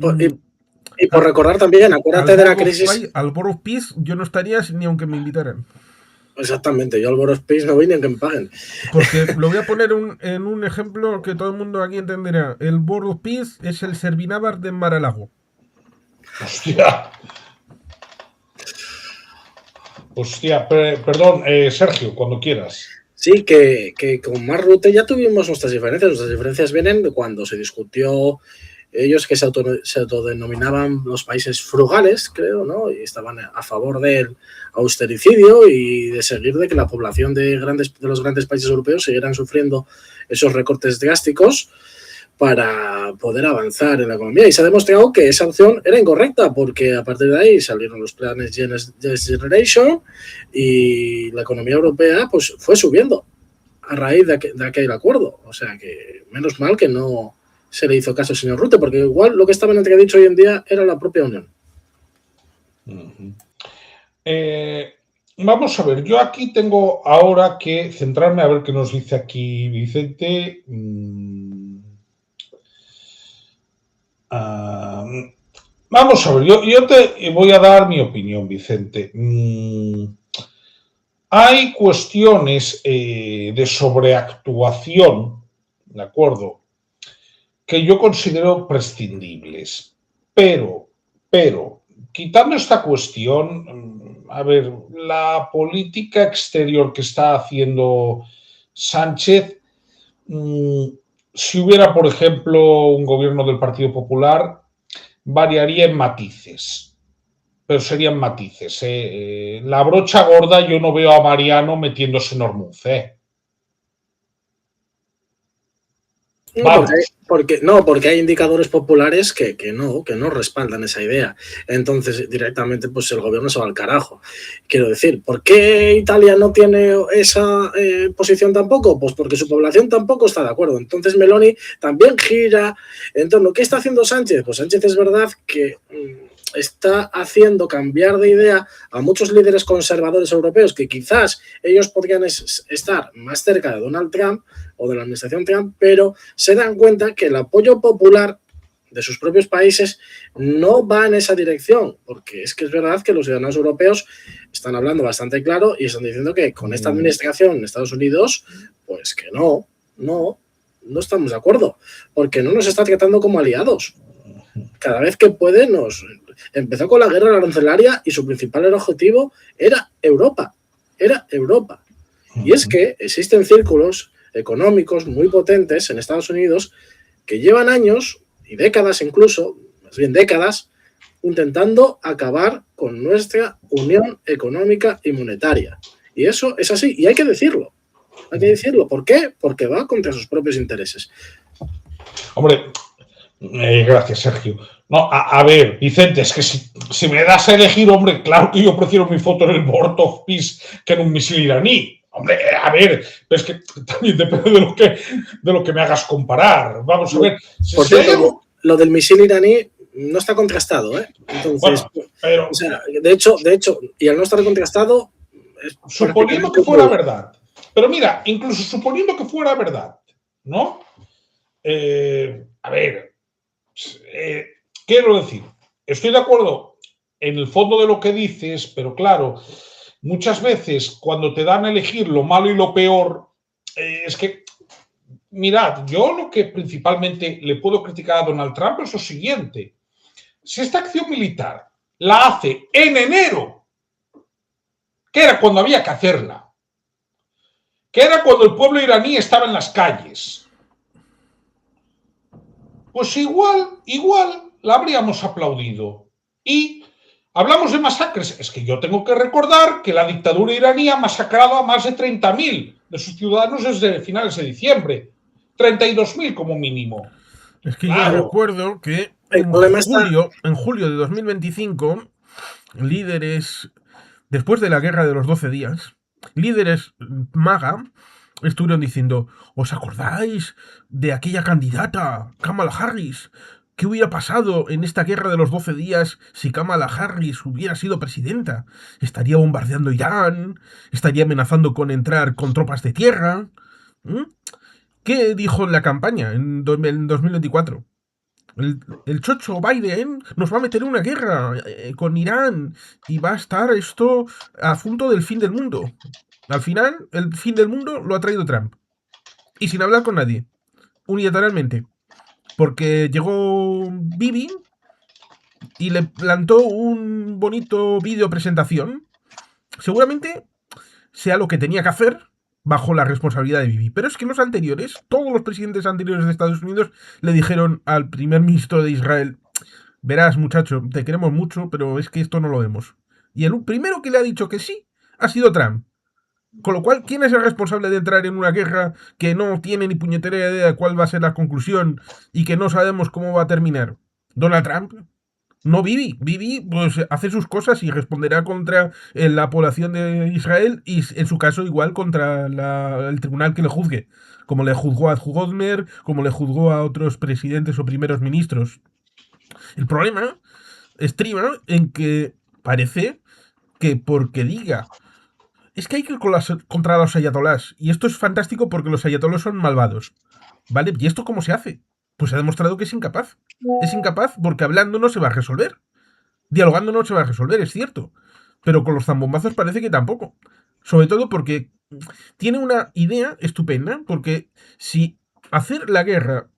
y por recordar también, acuérdate de la crisis. Al War of Peace yo no estaría ni aunque me invitaran. Exactamente, yo al War of Peace no voy ni aunque me paguen. Porque lo voy a poner en un ejemplo que todo el mundo aquí entenderá. El War of Peace es el Servinávar de Mar-a-Lago. Hostia, perdón, Sergio, cuando quieras. Sí, que con Mark Rutte ya tuvimos nuestras diferencias. Nuestras diferencias vienen de cuando se discutió ellos que se autodenominaban los países frugales, creo, ¿no? Y estaban a favor del austericidio y de seguir de que la población de los grandes países europeos siguieran sufriendo esos recortes drásticos para poder avanzar en la economía. Y se ha demostrado que esa opción era incorrecta, porque a partir de ahí salieron los planes Next Generation y la economía europea pues fue subiendo a raíz de aquel acuerdo. O sea que menos mal que no se le hizo caso al señor Rutte, porque igual lo que estaba en entredicho hoy en día era la propia Unión. Vamos a ver, yo aquí tengo ahora que centrarme a ver qué nos dice aquí Vicente. Vamos a ver, yo te voy a dar mi opinión, Vicente. Hay cuestiones de sobreactuación, ¿de acuerdo?, que yo considero prescindibles. Pero, quitando esta cuestión, a ver, la política exterior que está haciendo Sánchez, si hubiera, por ejemplo, un gobierno del Partido Popular, variaría en matices, pero serían matices. La brocha gorda yo no veo a Mariano metiéndose en Hormuz. Porque hay indicadores populares que no respaldan esa idea. Entonces, directamente, pues el gobierno se va al carajo. Quiero decir, ¿por qué Italia no tiene esa posición tampoco? Pues porque su población tampoco está de acuerdo. Entonces, Meloni también gira en torno. ¿Qué está haciendo Sánchez? Pues Sánchez es verdad que está haciendo cambiar de idea a muchos líderes conservadores europeos que quizás ellos podrían estar más cerca de Donald Trump o de la administración Trump, pero se dan cuenta que el apoyo popular de sus propios países no va en esa dirección, porque es que es verdad que los ciudadanos europeos están hablando bastante claro y están diciendo que con esta administración en Estados Unidos, pues que no estamos de acuerdo, porque no nos está tratando como aliados. Cada vez que puede empezó con la guerra arancelaria y su principal objetivo era Europa. Y es que existen círculos económicos muy potentes en Estados Unidos que llevan años y décadas incluso, más bien décadas, intentando acabar con nuestra unión económica y monetaria. Y eso es así, y hay que decirlo. ¿Por qué? Porque va contra sus propios intereses. Hombre, gracias, Sergio. No, a ver, Vicente, es que si me das a elegir, hombre, claro que yo prefiero mi foto en el Board of Peace que en un misil iraní. Hombre, a ver, pero es que también depende de lo que me hagas comparar. Vamos a ver. Por cierto, lo del misil iraní no está contrastado, ¿eh? Entonces, bueno, pero, o sea, de hecho, y al no estar contrastado... suponiendo que fuera verdad. Pero mira, incluso suponiendo que fuera verdad, ¿no? A ver, quiero decir, estoy de acuerdo en el fondo de lo que dices, pero claro, muchas veces cuando te dan a elegir lo malo y lo peor, es que, mirad, yo lo que principalmente le puedo criticar a Donald Trump es lo siguiente. Si esta acción militar la hace en enero, que era cuando había que hacerla, que era cuando el pueblo iraní estaba en las calles, pues igual la habríamos aplaudido. Y hablamos de masacres. Es que yo tengo que recordar que la dictadura iraní ha masacrado a más de 30.000 de sus ciudadanos desde finales de diciembre. 32.000 como mínimo. Es que claro, yo recuerdo que en julio de 2025, líderes, después de la guerra de los 12 días, líderes MAGA estuvieron diciendo, ¿os acordáis de aquella candidata, Kamala Harris? ¿Qué hubiera pasado en esta guerra de los 12 días si Kamala Harris hubiera sido presidenta? Estaría bombardeando Irán, estaría amenazando con entrar con tropas de tierra. ¿Qué dijo en la campaña en 2024? El chocho Biden nos va a meter en una guerra con Irán y va a estar esto a punto del fin del mundo. Al final, el fin del mundo lo ha traído Trump. Y sin hablar con nadie. Unilateralmente. Porque llegó Bibi y le plantó un bonito vídeo presentación. Seguramente sea lo que tenía que hacer bajo la responsabilidad de Bibi. Pero es que los anteriores, todos los presidentes anteriores de Estados Unidos le dijeron al primer ministro de Israel, verás muchacho, te queremos mucho, pero es que esto no lo vemos. Y el primero que le ha dicho que sí ha sido Trump. Con lo cual, ¿quién es el responsable de entrar en una guerra que no tiene ni puñetera idea de cuál va a ser la conclusión y que no sabemos cómo va a terminar? ¿Donald Trump? No Bibi. Bibi pues hace sus cosas y responderá contra la población de Israel y en su caso igual contra el tribunal que le juzgue. Como le juzgó a Godmer, como le juzgó a otros presidentes o primeros ministros. El problema estriba en que parece que porque diga es que hay que ir contra los ayatolás. Y esto es fantástico porque los ayatolás son malvados. ¿Vale? ¿Y esto cómo se hace? Pues se ha demostrado que es incapaz. Es incapaz porque hablando no se va a resolver. Dialogando no se va a resolver, es cierto. Pero con los zambombazos parece que tampoco. Sobre todo porque tiene una idea estupenda. Porque si hacer la guerra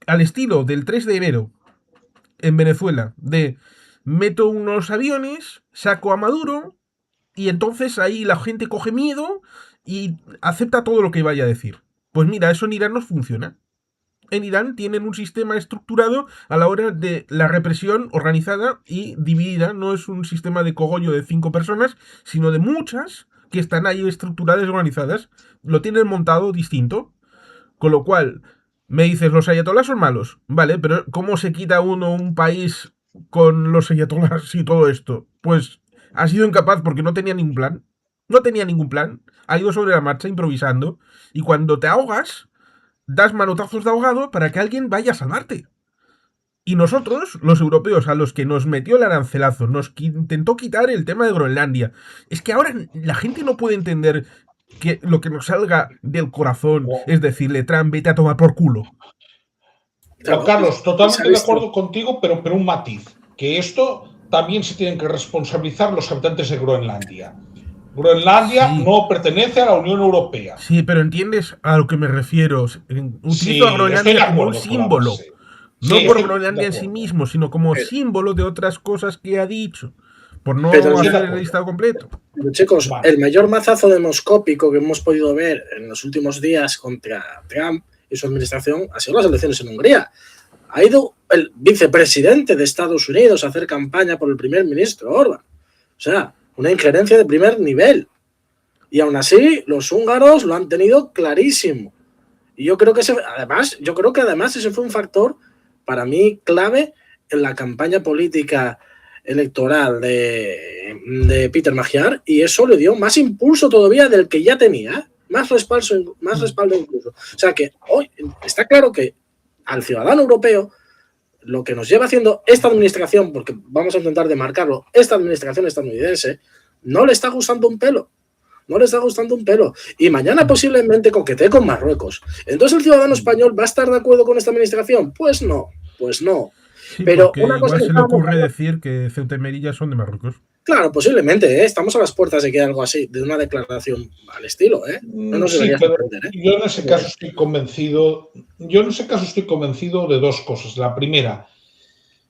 al estilo del 3 de enero en Venezuela, de meto unos aviones, saco a Maduro... Y entonces ahí la gente coge miedo y acepta todo lo que vaya a decir. Pues mira, eso en Irán no funciona. En Irán tienen un sistema estructurado a la hora de la represión organizada y dividida. No es un sistema de cogollo de 5 personas, sino de muchas que están ahí estructuradas y organizadas. Lo tienen montado distinto. Con lo cual, me dices, los ayatolás son malos. Vale, pero ¿cómo se quita uno un país con los ayatolás y todo esto? Pues... ha sido incapaz porque no tenía ningún plan. No tenía ningún plan. Ha ido sobre la marcha improvisando. Y cuando te ahogas, das manotazos de ahogado para que alguien vaya a salvarte. Y nosotros, los europeos, a los que nos metió el arancelazo, intentó quitar el tema de Groenlandia. Es que ahora la gente no puede entender que lo que nos salga del corazón es decirle, Trump, vete a tomar por culo. Juan Carlos, totalmente de acuerdo contigo, pero un matiz, que esto también se tienen que responsabilizar los habitantes de Groenlandia. Groenlandia Sí. no pertenece a la Unión Europea. Sí, pero entiendes a lo que me refiero. Utilizo Sí, a estoy de Groenlandia como un acuerdo con la símbolo. base. No Sí, por estoy Groenlandia de en sí acuerdo. mismo, sino como Pero- símbolo de otras cosas que ha dicho. Por no Pero estoy de hacer el acuerdo. listado completo. Pero, chicos, Vale. el mayor mazazo demoscópico que hemos podido ver en los últimos días contra Trump y su administración ha sido las elecciones en Hungría. Ha ido el vicepresidente de Estados Unidos a hacer campaña por el primer ministro Orbán. O sea, una injerencia de primer nivel. Y aún así, los húngaros lo han tenido clarísimo. Y yo creo que además ese fue un factor para mí clave en la campaña política electoral de Peter Magyar, y eso le dio más impulso todavía del que ya tenía, más respaldo incluso. O sea que hoy está claro que al ciudadano europeo lo que nos lleva haciendo esta administración, porque vamos a intentar demarcarlo, esta administración estadounidense, no le está gustando un pelo. No le está gustando un pelo. Y mañana posiblemente coquetee con Marruecos. Entonces, ¿el ciudadano español va a estar de acuerdo con esta administración? Pues no, pues no. Sí, Pero porque una cosa igual que se le ocurre estábamos- decir que Ceuta y Melilla son de Marruecos. Claro, posiblemente, ¿eh? Estamos a las puertas de que algo así, de una declaración al estilo, ¿eh? No nos Sí, debería pero sorprender, ¿eh? yo en ese caso estoy convencido. Yo en ese caso estoy convencido de dos cosas. La primera,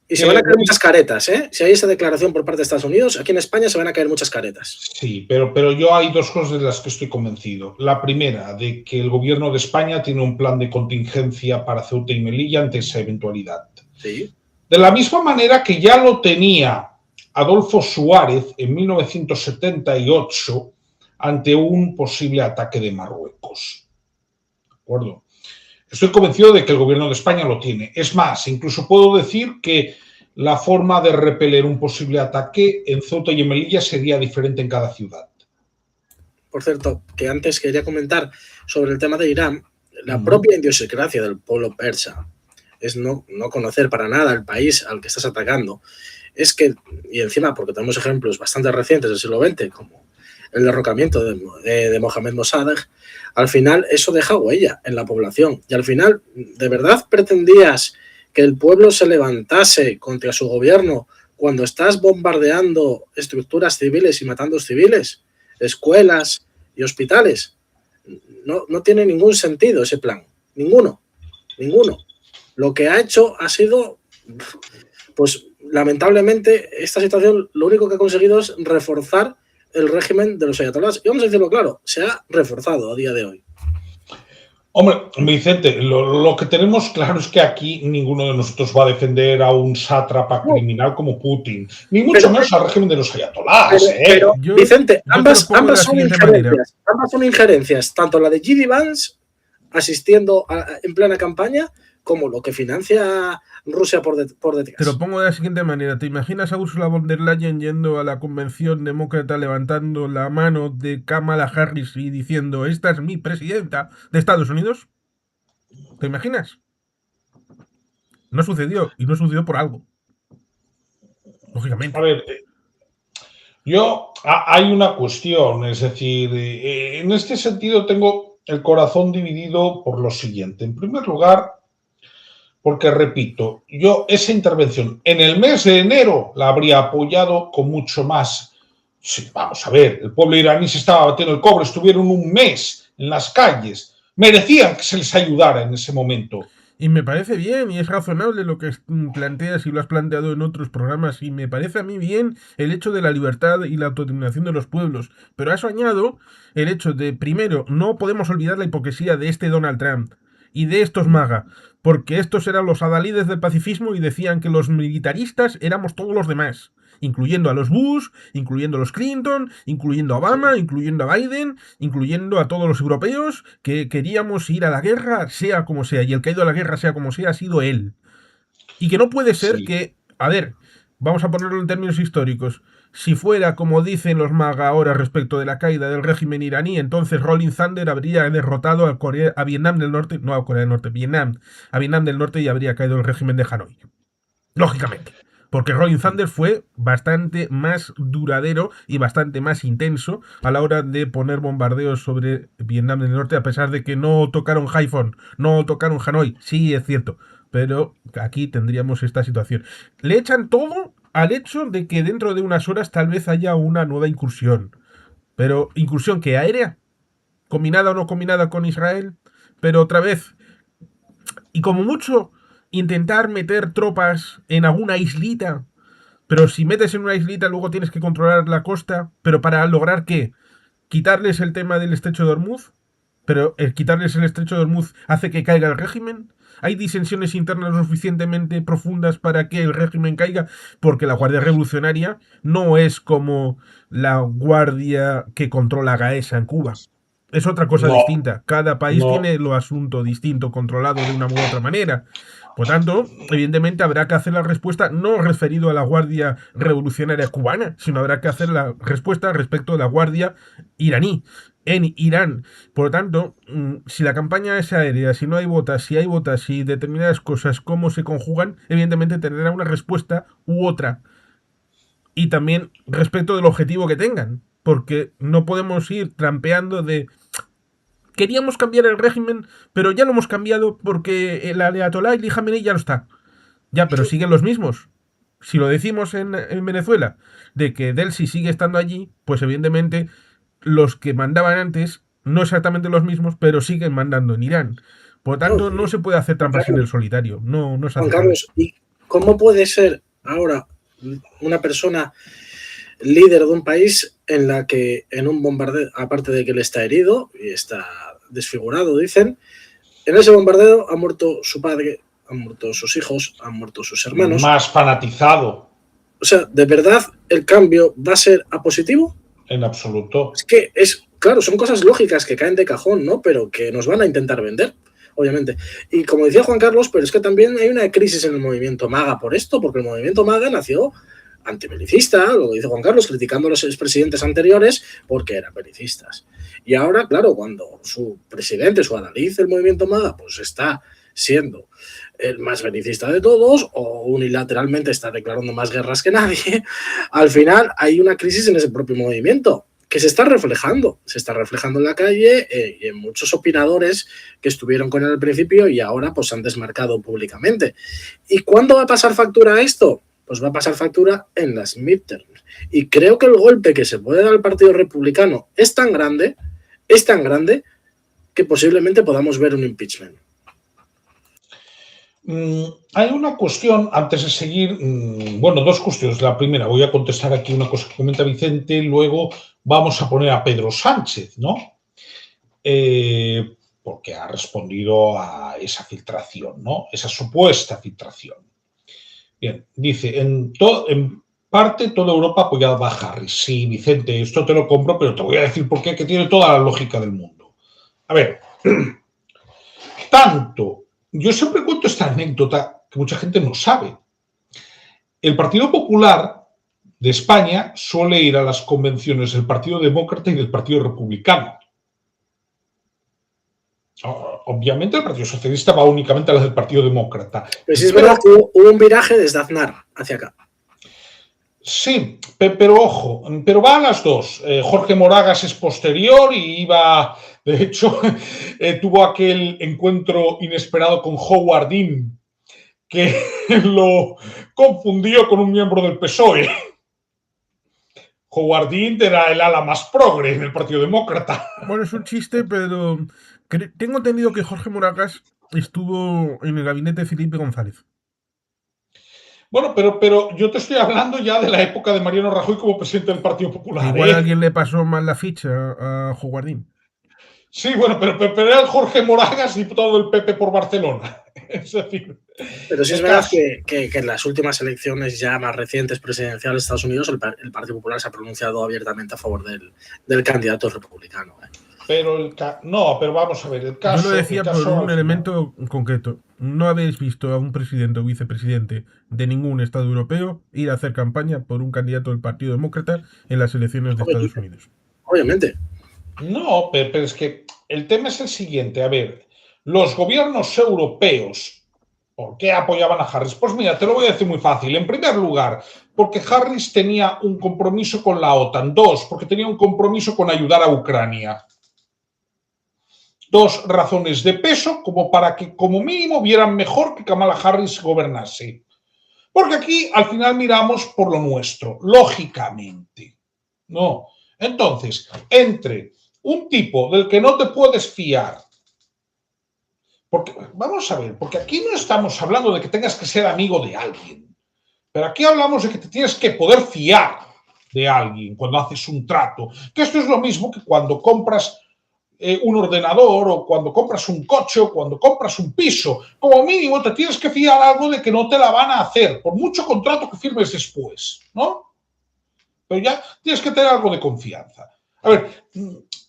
Y se van a caer muchas caretas, ¿eh? Si hay esa declaración por parte de Estados Unidos, aquí en España se van a caer muchas caretas. sí, pero yo hay dos cosas de las que estoy convencido. La primera, de que el gobierno de España tiene un plan de contingencia para Ceuta y Melilla ante esa eventualidad. Sí. De la misma manera que ya lo tenía Adolfo Suárez en 1978 ante un posible ataque de Marruecos. ¿De acuerdo? Estoy convencido de que el gobierno de España lo tiene. Es más, incluso puedo decir que la forma de repeler un posible ataque en Ceuta y en Melilla sería diferente en cada ciudad. Por cierto, que antes quería comentar sobre el tema de Irán, la propia idiosincrasia del pueblo persa es no conocer para nada el país al que estás atacando. Es que, y encima porque tenemos ejemplos bastante recientes del siglo XX, como el derrocamiento de Mohamed Mossadegh, al final eso deja huella en la población. Y al final, ¿de verdad pretendías que el pueblo se levantase contra su gobierno cuando estás bombardeando estructuras civiles y matando civiles, escuelas y hospitales? No tiene ningún sentido ese plan. Ninguno. Lo que ha hecho ha sido, pues lamentablemente, esta situación lo único que ha conseguido es reforzar el régimen de los ayatolás. Y vamos a decirlo claro, se ha reforzado a día de hoy. Hombre, Vicente, lo que tenemos claro es que aquí ninguno de nosotros va a defender a un sátrapa criminal como Putin, ni mucho menos al régimen de los ayatolás. Pero Vicente, yo te lo pongo de la siguiente manera. Ambas son injerencias, tanto la de J.D. Vance asistiendo en plena campaña, como lo que financia Rusia por detrás. Te lo pongo de la siguiente manera. ¿Te imaginas a Ursula von der Leyen yendo a la convención demócrata levantando la mano de Kamala Harris y diciendo esta es mi presidenta de Estados Unidos? ¿Te imaginas? No sucedió, y no sucedió por algo. Lógicamente. A ver, hay una cuestión, es decir, en este sentido tengo el corazón dividido por lo siguiente. En primer lugar, porque repito, yo esa intervención en el mes de enero la habría apoyado con mucho más. Sí, vamos a ver, el pueblo iraní se estaba batiendo el cobre, estuvieron un mes en las calles, merecían que se les ayudara en ese momento. Y me parece bien y es razonable lo que planteas y lo has planteado en otros programas y me parece a mí bien el hecho de la libertad y la autodeterminación de los pueblos. Pero a eso añado el hecho de, primero, no podemos olvidar la hipocresía de este Donald Trump y de estos MAGA, porque estos eran los adalides del pacifismo y decían que los militaristas éramos todos los demás, incluyendo a los Bush, incluyendo a los Clinton, incluyendo a Obama, incluyendo a Biden, incluyendo a todos los europeos que queríamos ir a la guerra, sea como sea, y el que ha ido a la guerra, sea como sea, ha sido él. Y que no puede ser que, a ver, vamos a ponerlo en términos históricos, si fuera como dicen los MAGA ahora respecto de la caída del régimen iraní, entonces Rolling Thunder habría derrotado a Vietnam del Norte, no a Corea del Norte, a Vietnam del Norte y habría caído el régimen de Hanoi. lógicamente. Porque Rolling Thunder fue bastante más duradero y bastante más intenso a la hora de poner bombardeos sobre Vietnam del Norte, a pesar de que no tocaron Haiphong, no tocaron Hanoi. Sí, es cierto. Pero aquí tendríamos esta situación. Le echan todo al hecho de que dentro de unas horas tal vez haya una nueva incursión. Pero incursión que aérea, combinada o no combinada con Israel, pero otra vez, y como mucho, intentar meter tropas en alguna islita. Pero si metes en una islita, luego tienes que controlar la costa. ¿Pero para lograr qué? ¿Quitarles el tema del estrecho de Hormuz? ¿Pero el quitarles el estrecho de Hormuz hace que caiga el régimen? ¿Hay disensiones internas lo suficientemente profundas para que el régimen caiga? Porque la Guardia Revolucionaria no es como la guardia que controla Gaesa en Cuba. Es otra cosa No, distinta. Cada país no. tiene lo asunto distinto, controlado de una u otra manera. Por tanto, evidentemente habrá que hacer la respuesta no referido a la Guardia Revolucionaria cubana, sino habrá que hacer la respuesta respecto a la Guardia iraní en Irán. Por lo tanto, si la campaña es aérea, si no hay botas, si hay botas, si determinadas cosas, cómo se conjugan, evidentemente tendrá una respuesta u otra. Y también respecto del objetivo que tengan, porque no podemos ir trampeando de queríamos cambiar el régimen, pero ya lo hemos cambiado porque el Ayatolá y Khamenei ya no está. Ya, pero siguen los mismos. Si lo decimos en Venezuela, de que Delsi sigue estando allí, pues evidentemente los que mandaban antes, no exactamente los mismos, pero siguen mandando en Irán. Por lo tanto, no se puede hacer trampas en el solitario. No se Juan hace. Carlos, ¿y cómo puede ser ahora una persona líder de un país en la que en un bombardeo, aparte de que él está herido y está desfigurado, dicen, en ese bombardeo ha muerto su padre, han muerto sus hijos, han muerto sus hermanos? Más fanatizado. O sea, ¿de verdad el cambio va a ser a positivo? En absoluto. Es que claro, son cosas lógicas que caen de cajón, ¿no? Pero que nos van a intentar vender, obviamente. Y como decía Juan Carlos, pero es que también hay una crisis en el movimiento MAGA por esto, porque el movimiento MAGA nació antibelicista, lo dice Juan Carlos, criticando a los expresidentes anteriores porque eran belicistas. Y ahora, claro, cuando su presidente, su adalid del movimiento MAGA, pues está siendo el más belicista de todos o unilateralmente está declarando más guerras que nadie, al final hay una crisis en ese propio movimiento que se está reflejando en la calle y en muchos opinadores que estuvieron con él al principio y ahora pues se han desmarcado públicamente. ¿Y cuándo va a pasar factura esto? Pues va a pasar factura en las midterms. Y creo que el golpe que se puede dar al Partido Republicano es tan grande que posiblemente podamos ver un impeachment. Hay una cuestión, antes de seguir, bueno, dos cuestiones. La primera, voy a contestar aquí una cosa que comenta Vicente, luego vamos a poner a Pedro Sánchez, ¿no? Porque ha respondido a esa filtración, ¿no? Esa supuesta filtración. Bien, dice, en parte toda Europa apoyaba a Harris. Sí, Vicente, esto te lo compro, pero te voy a decir por qué, que tiene toda la lógica del mundo. A ver, yo siempre cuento esta anécdota que mucha gente no sabe. El Partido Popular de España suele ir a las convenciones del Partido Demócrata y del Partido Republicano. Obviamente el Partido Socialista va únicamente a las del Partido Demócrata. Pero sí es verdad que hubo un viraje desde Aznar hacia acá. Sí, pero ojo, pero va a las dos. Jorge Moragas es posterior y iba, de hecho, tuvo aquel encuentro inesperado con Howard Dean, que lo confundió con un miembro del PSOE. Howard Dean era el ala más progre del Partido Demócrata. Bueno, es un chiste, pero tengo entendido que Jorge Moragas estuvo en el gabinete de Felipe González. Bueno, pero yo te estoy hablando ya de la época de Mariano Rajoy como presidente del Partido Popular. Igual alguien le pasó mal la ficha a Juguardín. Sí, bueno, pero era el Jorge Moragas, diputado del PP por Barcelona. Es decir, pero sí es verdad que en las últimas elecciones ya más recientes presidenciales de Estados Unidos el Partido Popular se ha pronunciado abiertamente a favor del candidato republicano. Pero vamos a ver, el caso... Yo lo decía por un elemento concreto. No habéis visto a un presidente o vicepresidente de ningún Estado europeo ir a hacer campaña por un candidato del Partido Demócrata en las elecciones de Estados Unidos. Obviamente. No, pero es que el tema es el siguiente. A ver, los gobiernos europeos ¿Por qué apoyaban a Harris? Pues mira, te lo voy a decir muy fácil. En primer lugar, porque Harris tenía un compromiso con la OTAN. 2, porque tenía un compromiso con ayudar a Ucrania. 2 razones de peso como para que, como mínimo, vieran mejor que Kamala Harris gobernase. Porque aquí, al final, miramos por lo nuestro, lógicamente. ¿No? Entonces, entre un tipo del que no te puedes fiar, porque, vamos a ver, porque aquí no estamos hablando de que tengas que ser amigo de alguien, pero aquí hablamos de que te tienes que poder fiar de alguien cuando haces un trato, que esto es lo mismo que cuando compras un ordenador o cuando compras un coche o cuando compras un piso. Como mínimo te tienes que fiar algo de que no te la van a hacer, por mucho contrato que firmes después, ¿no? Pero ya tienes que tener algo de confianza. A ver,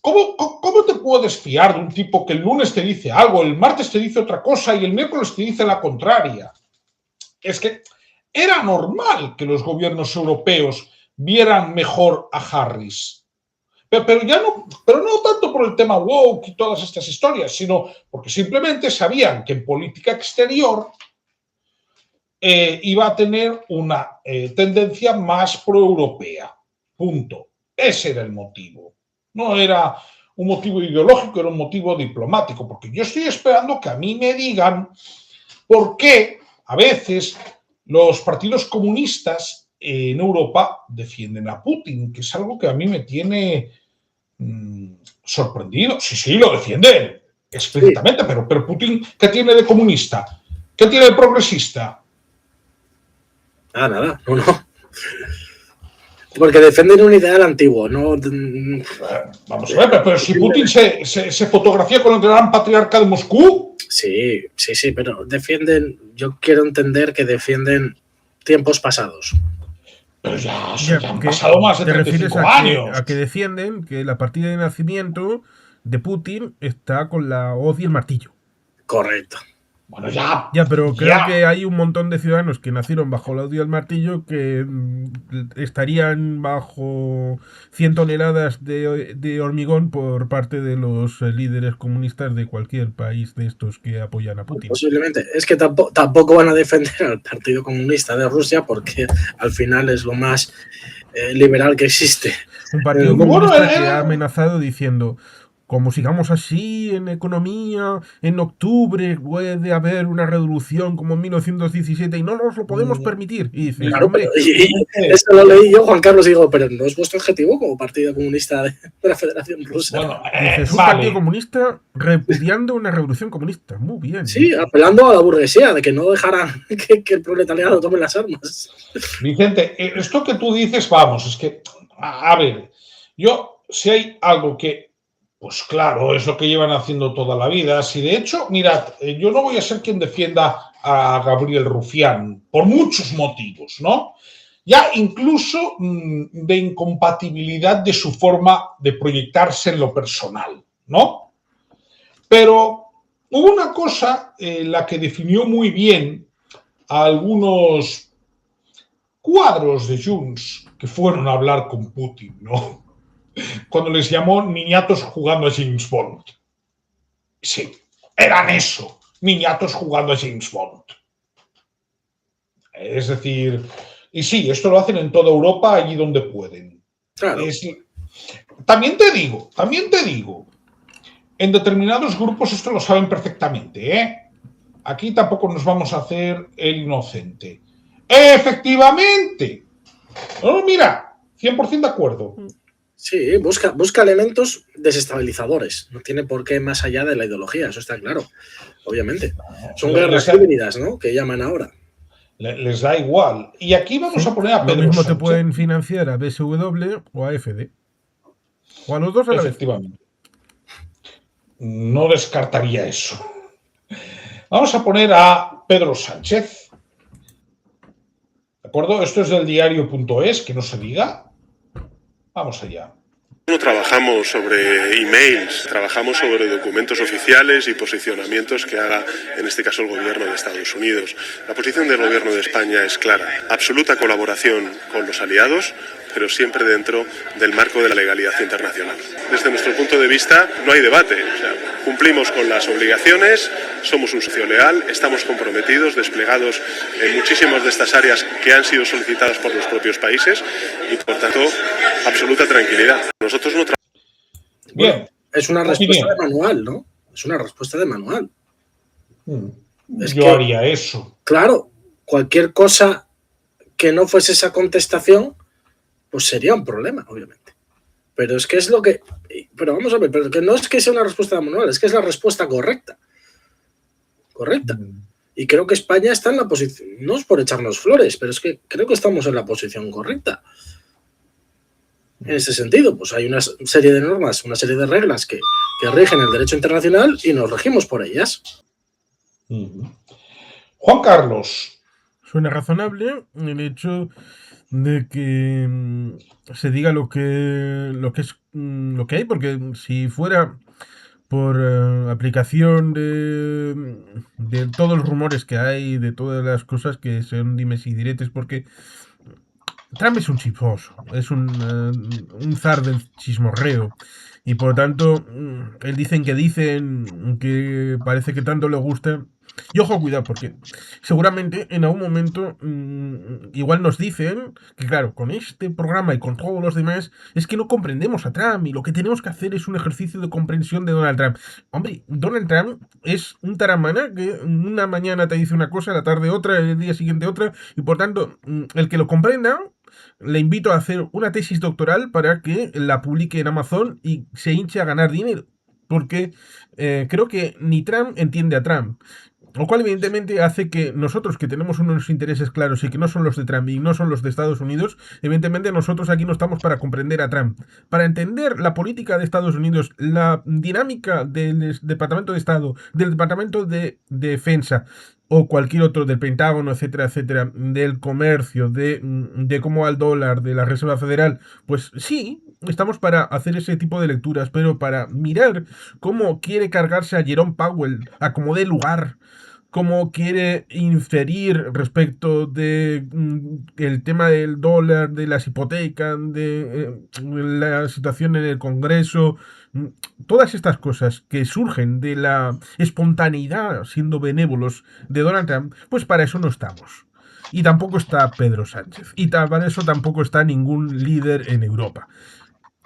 ¿cómo te puedes fiar de un tipo que el lunes te dice algo, el martes te dice otra cosa y el miércoles te dice la contraria? Es que era normal que los gobiernos europeos vieran mejor a Harris. Pero no tanto por el tema woke y todas estas historias, sino porque simplemente sabían que en política exterior iba a tener una tendencia más proeuropea. Punto. Ese era el motivo. No era un motivo ideológico, era un motivo diplomático, porque yo estoy esperando que a mí me digan por qué a veces los partidos comunistas en Europa defienden a Putin, que es algo que a mí me tiene sorprendido. Sí, lo defienden explícitamente, pero Putin, ¿qué tiene de comunista? ¿Qué tiene de progresista? Nada, no. Porque defienden un ideal antiguo, ¿no? Vamos a ver, pero si Putin se fotografía con el gran patriarca de Moscú. Sí, pero defienden, yo quiero entender que defienden tiempos pasados. Pero ya han pasado más de 35 años. A que defienden que la partida de nacimiento de Putin está con la hoz y el martillo. Correcto. Bueno, ya. Pero creo que hay un montón de ciudadanos que nacieron bajo la hoz y el martillo que estarían bajo 100 toneladas de hormigón por parte de los líderes comunistas de cualquier país de estos que apoyan a Putin. Posiblemente. Es que tampoco van a defender al Partido Comunista de Rusia porque al final es lo más liberal que existe. Un partido comunista que ha amenazado diciendo: como sigamos así en economía, en octubre puede haber una revolución como en 1917 y no nos lo podemos permitir. Y dice, claro, eso lo leí yo, Juan Carlos, y digo, pero ¿no es vuestro objetivo como Partido Comunista de la Federación Rusa? Bueno, es un partido comunista repudiando una revolución comunista. Muy bien. Sí, apelando a la burguesía, de que no dejaran que el proletariado tome las armas. Vicente, esto que tú dices, vamos, es que, a ver, yo, si hay algo que pues claro, es lo que llevan haciendo toda la vida. Si de hecho, mirad, yo no voy a ser quien defienda a Gabriel Rufián, por muchos motivos, ¿no? Ya incluso de incompatibilidad de su forma de proyectarse en lo personal, ¿no? Pero hubo una cosa la que definió muy bien a algunos cuadros de Junts que fueron a hablar con Putin, ¿no? Cuando les llamó niñatos jugando a James Bond. Sí, eran eso, niñatos jugando a James Bond. Es decir, y sí, esto lo hacen en toda Europa, allí donde pueden. Claro. También te digo, en determinados grupos esto lo saben perfectamente, ¿eh? Aquí tampoco nos vamos a hacer el inocente. Efectivamente. No, mira, 100% de acuerdo. Sí, busca elementos desestabilizadores. No tiene por qué más allá de la ideología, eso está claro. Obviamente. Son guerras híbridas, ¿no? Que llaman ahora. Les da igual. Y aquí vamos a poner a Pedro Lo mismo Sánchez. Te pueden financiar a BSW o a AfD. O a los dos a la vez. Efectivamente. No descartaría eso. Vamos a poner a Pedro Sánchez. ¿De acuerdo? Esto es del diario.es, que no se diga. Vamos allá. No trabajamos sobre emails, trabajamos sobre documentos oficiales y posicionamientos que haga, en este caso, el gobierno de Estados Unidos. La posición del gobierno de España es clara. Absoluta colaboración con los aliados, pero siempre dentro del marco de la legalidad internacional. Desde nuestro punto de vista, no hay debate. O sea, cumplimos con las obligaciones, somos un socio leal, estamos comprometidos, desplegados en muchísimas de estas áreas que han sido solicitadas por los propios países y, por tanto, absoluta tranquilidad. Nosotros no Bien. Es una respuesta de manual, ¿no? Es una respuesta de manual. Yo haría eso. Claro, cualquier cosa que no fuese esa contestación, pues sería un problema, obviamente. Pero es que es lo que... Pero vamos a ver, pero que no es que sea una respuesta de manual, es que es la respuesta correcta. Correcta. Y creo que España está en la posición... No es por echarnos flores, pero es que creo que estamos en la posición correcta. En ese sentido, pues hay una serie de normas, una serie de reglas que rigen el derecho internacional y nos regimos por ellas. Juan Carlos. Suena razonable el hecho de que se diga lo que hay, porque si fuera por aplicación de todos los rumores que hay, de todas las cosas que son dimes y diretes, porque Trump es un chismoso, es un zar del chismorreo. Y por lo tanto, él dicen que parece que tanto le gusta. Y ojo, cuidado, porque seguramente en algún momento igual nos dicen que, claro, con este programa y con todos los demás, es que no comprendemos a Trump y lo que tenemos que hacer es un ejercicio de comprensión de Donald Trump. Hombre, Donald Trump es un taramana que una mañana te dice una cosa, la tarde otra, el día siguiente otra, y por tanto, el que lo comprenda, le invito a hacer una tesis doctoral para que la publique en Amazon y se hinche a ganar dinero. Porque creo que ni Trump entiende a Trump. Lo cual evidentemente hace que nosotros, que tenemos unos intereses claros y que no son los de Trump y no son los de Estados Unidos, evidentemente nosotros aquí no estamos para comprender a Trump. Para entender la política de Estados Unidos, la dinámica del Departamento de Estado, del Departamento de Defensa o cualquier otro, del Pentágono, etcétera, etcétera, del comercio, de cómo va el dólar, de la Reserva Federal, pues sí, estamos para hacer ese tipo de lecturas, pero para mirar cómo quiere cargarse a Jerome Powell, a como dé lugar, cómo quiere inferir respecto de el tema del dólar, de las hipotecas, de la situación en el Congreso, todas estas cosas que surgen de la espontaneidad, siendo benévolos, de Donald Trump, pues para eso no estamos. Y tampoco está Pedro Sánchez. Y para eso tampoco está ningún líder en Europa.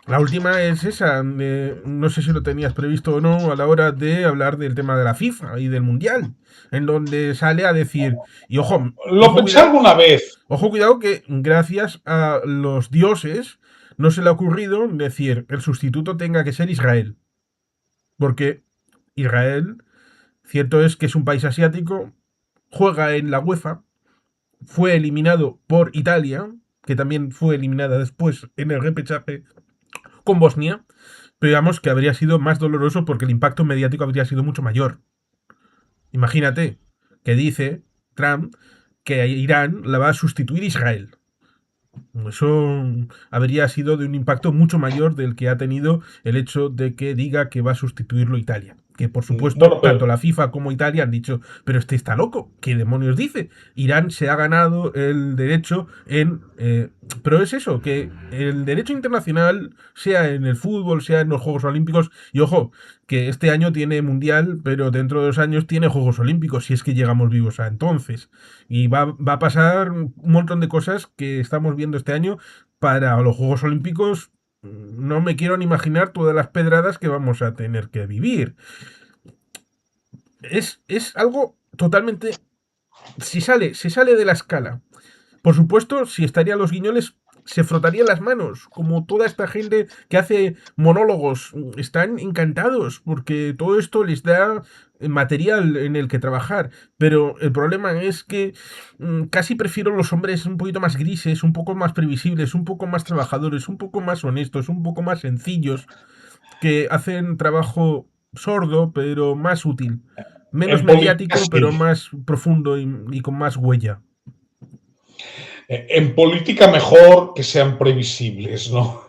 La última es esa, no sé si lo tenías previsto o no a la hora de hablar del tema de la FIFA y del Mundial, en donde sale a decir, y ojo... Lo pensé alguna vez. Ojo, cuidado que gracias a los dioses no se le ha ocurrido decir el sustituto tenga que ser Israel. Porque Israel, cierto es que es un país asiático, juega en la UEFA, fue eliminado por Italia, que también fue eliminada después en el repechaje con Bosnia, pero digamos que habría sido más doloroso porque el impacto mediático habría sido mucho mayor. Imagínate que dice Trump que Irán la va a sustituir Israel. Eso habría sido de un impacto mucho mayor del que ha tenido el hecho de que diga que va a sustituirlo Italia. Que por supuesto, tanto la FIFA como Italia han dicho, pero este está loco, ¿qué demonios dice? Irán se ha ganado el derecho en... pero es eso, que el derecho internacional, sea en el fútbol, sea en los Juegos Olímpicos, y ojo, que este año tiene Mundial, pero dentro de 2 años tiene Juegos Olímpicos, si es que llegamos vivos a entonces. Y va a pasar un montón de cosas que estamos viendo este año para los Juegos Olímpicos. No me quiero ni imaginar todas las pedradas que vamos a tener que vivir. Es algo totalmente... Se sale de la escala. Por supuesto, si estarían los guiñoles, se frotarían las manos. Como toda esta gente que hace monólogos. Están encantados porque todo esto les da material en el que trabajar. Pero el problema es que casi prefiero los hombres un poquito más grises, un poco más previsibles, un poco más trabajadores, un poco más honestos, un poco más sencillos, que hacen trabajo sordo pero más útil. Menos mediático, pero más profundo y con más huella. En política mejor que sean previsibles, ¿no?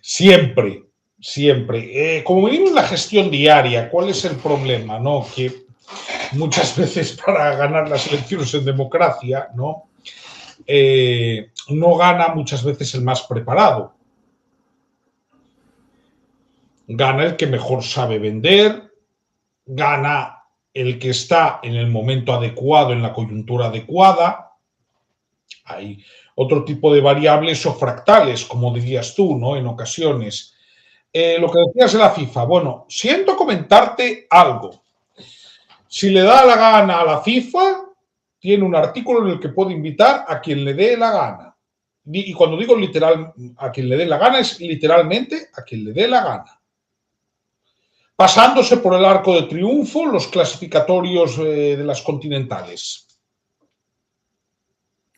Siempre, siempre. Como venimos en la gestión diaria, ¿cuál es el problema, no? Que muchas veces para ganar las elecciones en democracia, ¿no? No gana muchas veces el más preparado. Gana el que mejor sabe vender, gana el que está en el momento adecuado, en la coyuntura adecuada. Hay otro tipo de variables o fractales, como dirías tú, ¿no? En ocasiones. Lo que decías de la FIFA, bueno, siento comentarte algo. Si le da la gana a la FIFA, tiene un artículo en el que puede invitar a quien le dé la gana. Y cuando digo literal, a quien le dé la gana, es literalmente a quien le dé la gana. Pasándose por el arco de triunfo los clasificatorios de las continentales.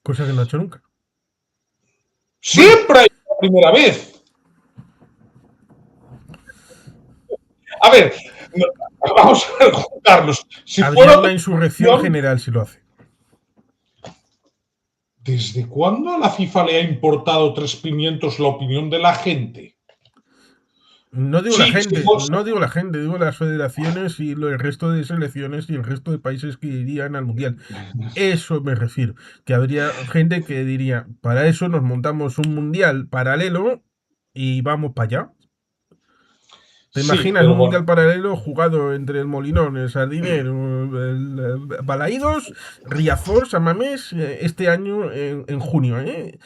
Cosa que no ha hecho nunca. Siempre hay la primera vez. A ver, vamos a ver, Juan Carlos. Si habría fuera una insurrección general si lo hace. ¿Desde cuándo a la FIFA le ha importado 3 pimientos la opinión de la gente? No digo Sí, la gente, sí, no digo la gente, digo las federaciones y el resto de selecciones y el resto de países que irían al mundial. Eso me refiero. Que habría gente que diría, para eso nos montamos un mundial paralelo y vamos para allá. ¿Te Sí, imaginas pero un mundial bueno, paralelo jugado entre el Molinón, el Sardinero, el Balaídos, Riazor, San Mamés, este año en junio, ¿eh?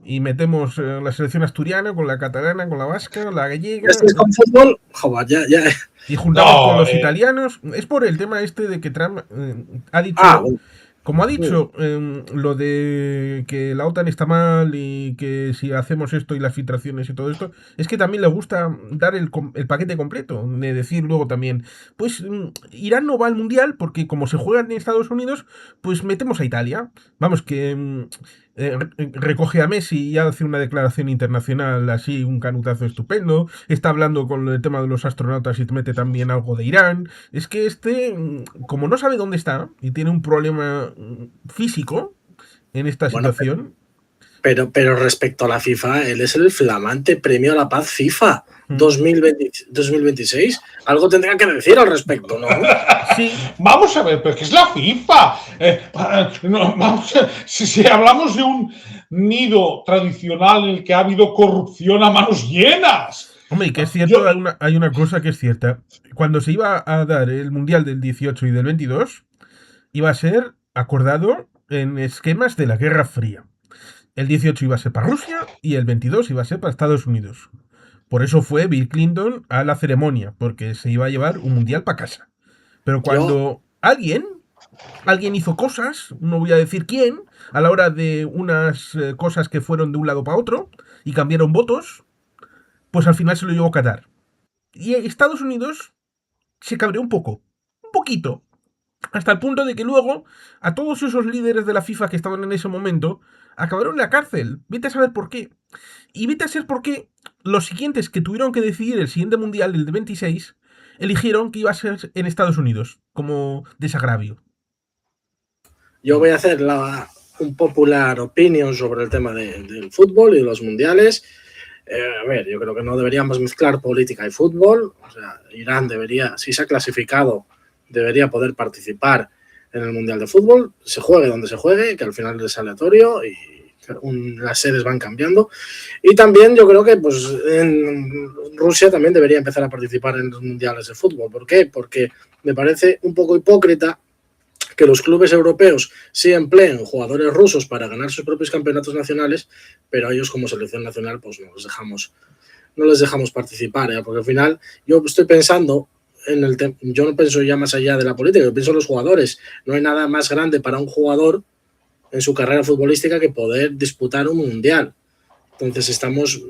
Y metemos la selección asturiana con la catalana, con la vasca, la gallega. Con fútbol, joder, ya. Y juntamos con no, los italianos. Es por el tema este de que Trump ha dicho, Bueno. como ha dicho lo de que la OTAN está mal y que si hacemos esto y las filtraciones y todo esto, es que también le gusta dar el paquete completo, de decir luego también, pues Irán no va al mundial porque como se juega en Estados Unidos, pues metemos a Italia. Vamos, que recoge a Messi y hace una declaración internacional así, un canutazo estupendo, está hablando con el tema de los astronautas y te mete también algo de Irán. Es que como no sabe dónde está y tiene un problema físico en esta situación. Pero respecto a la FIFA, él es el flamante premio a la paz FIFA 2026. Algo tendrán que decir al respecto, ¿no? Sí. Vamos a ver, pero ¿qué es la FIFA? Si hablamos de un nido tradicional en el que ha habido corrupción a manos llenas. Hombre, y que es cierto, hay una cosa que es cierta. Cuando se iba a dar el Mundial del 18 y del 22, iba a ser acordado en esquemas de la Guerra Fría. El 18 iba a ser para Rusia y el 22 iba a ser para Estados Unidos. Por eso fue Bill Clinton a la ceremonia, porque se iba a llevar un mundial para casa. Pero cuando alguien hizo cosas, no voy a decir quién, a la hora de unas cosas que fueron de un lado para otro y cambiaron votos, pues al final se lo llevó Qatar. Y Estados Unidos se cabreó un poquito, hasta el punto de que luego a todos esos líderes de la FIFA que estaban en ese momento acabaron en la cárcel. Vete a saber por qué. Y vete a saber por qué los siguientes que tuvieron que decidir el siguiente mundial, el de 26, eligieron que iba a ser en Estados Unidos, como desagravio. Yo voy a hacer un popular opinion sobre el tema del fútbol y de los mundiales. A ver, yo creo que no deberíamos mezclar política y fútbol. O sea, Irán debería, si se ha clasificado, debería poder participar en el Mundial de Fútbol, se juegue donde se juegue, que al final es aleatorio y las sedes van cambiando. Y también yo creo que pues, en Rusia también debería empezar a participar en los mundiales de fútbol. ¿Por qué? Porque me parece un poco hipócrita que los clubes europeos sí empleen jugadores rusos para ganar sus propios campeonatos nacionales, pero a ellos como selección nacional pues no les dejamos participar, ¿eh? Porque al final yo estoy pensando yo no pienso ya más allá de la política, yo pienso en los jugadores. No hay nada más grande para un jugador en su carrera futbolística que poder disputar un mundial. Entonces estamos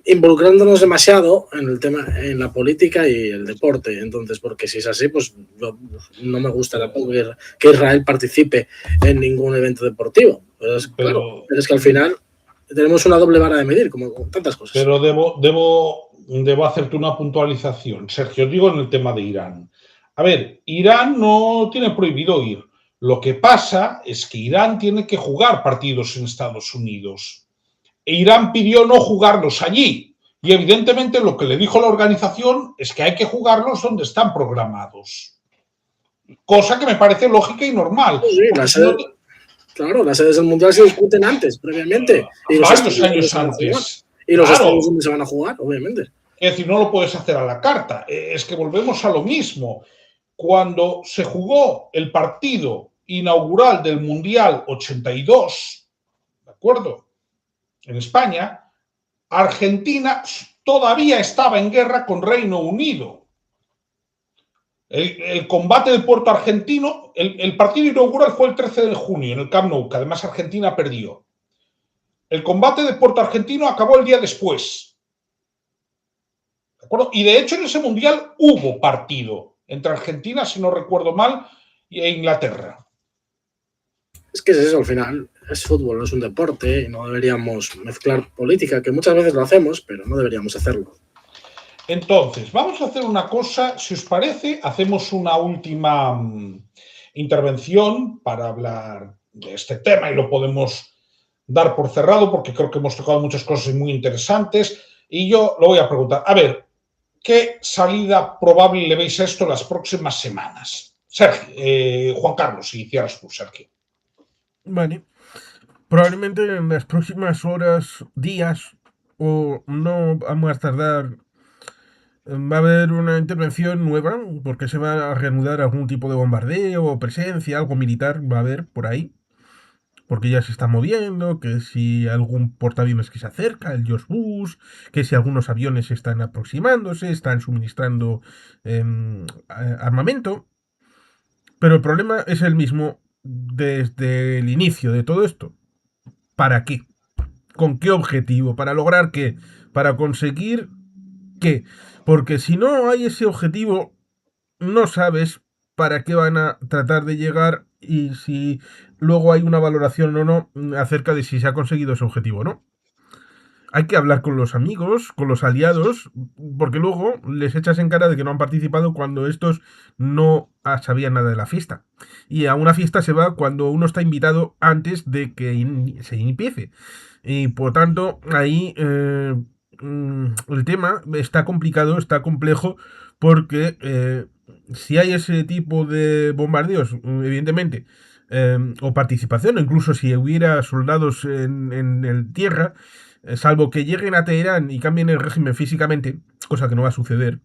involucrándonos demasiado en el tema, en la política y el deporte. Entonces, porque si es así, pues no me gusta tampoco que Israel participe en ningún evento deportivo. Pero es que al final tenemos una doble vara de medir, como tantas cosas. Pero debo hacerte una puntualización, Sergio, digo en el tema de Irán. A ver, Irán no tiene prohibido ir. Lo que pasa es que Irán tiene que jugar partidos en Estados Unidos. E Irán pidió no jugarlos allí. Y evidentemente lo que le dijo la organización es que hay que jugarlos donde están programados. Cosa que me parece lógica y normal. Sí, claro, las sedes del Mundial se discuten antes, previamente. Y varios años antes. Y los estados donde se van a jugar, obviamente. Es decir, no lo puedes hacer a la carta. Es que volvemos a lo mismo. Cuando se jugó el partido inaugural del Mundial 82, ¿de acuerdo? En España, Argentina todavía estaba en guerra con Reino Unido. El combate de Puerto Argentino, el partido inaugural fue el 13 de junio en el Camp Nou, que además Argentina perdió. El combate de Puerto Argentino acabó el día después. ¿De acuerdo? Y de hecho en ese mundial hubo partido entre Argentina, si no recuerdo mal, e Inglaterra. Es que es eso, al final es fútbol, no es un deporte y no deberíamos mezclar política, que muchas veces lo hacemos, pero no deberíamos hacerlo. Entonces, vamos a hacer una cosa, si os parece, hacemos una última intervención para hablar de este tema y lo podemos dar por cerrado porque creo que hemos tocado muchas cosas muy interesantes y yo lo voy a preguntar. A ver, ¿qué salida probable le veis a esto las próximas semanas? Sergio, Juan Carlos, si hicieras tú, Sergio. Vale. Probablemente en las próximas horas, días, o no vamos a tardar, va a haber una intervención nueva, porque se va a reanudar algún tipo de bombardeo o presencia, algo militar va a haber por ahí, porque ya se está moviendo, que si algún portaaviones que se acerca, el George Bush, que si algunos aviones están aproximándose, están suministrando armamento, pero el problema es el mismo desde el inicio de todo esto. ¿Para qué? ¿Con qué objetivo? ¿Para lograr qué? ¿Para conseguir qué? Porque si no hay ese objetivo, no sabes para qué van a tratar de llegar y si luego hay una valoración o no acerca de si se ha conseguido ese objetivo o no. Hay que hablar con los amigos, con los aliados, porque luego les echas en cara de que no han participado cuando estos no sabían nada de la fiesta. Y a una fiesta se va cuando uno está invitado antes de que se empiece. Y por tanto, ahí el tema está complicado, está complejo, porque si hay ese tipo de bombardeos, evidentemente, o participación, o incluso si hubiera soldados en el tierra, salvo que lleguen a Teherán y cambien el régimen físicamente, cosa que no va a suceder,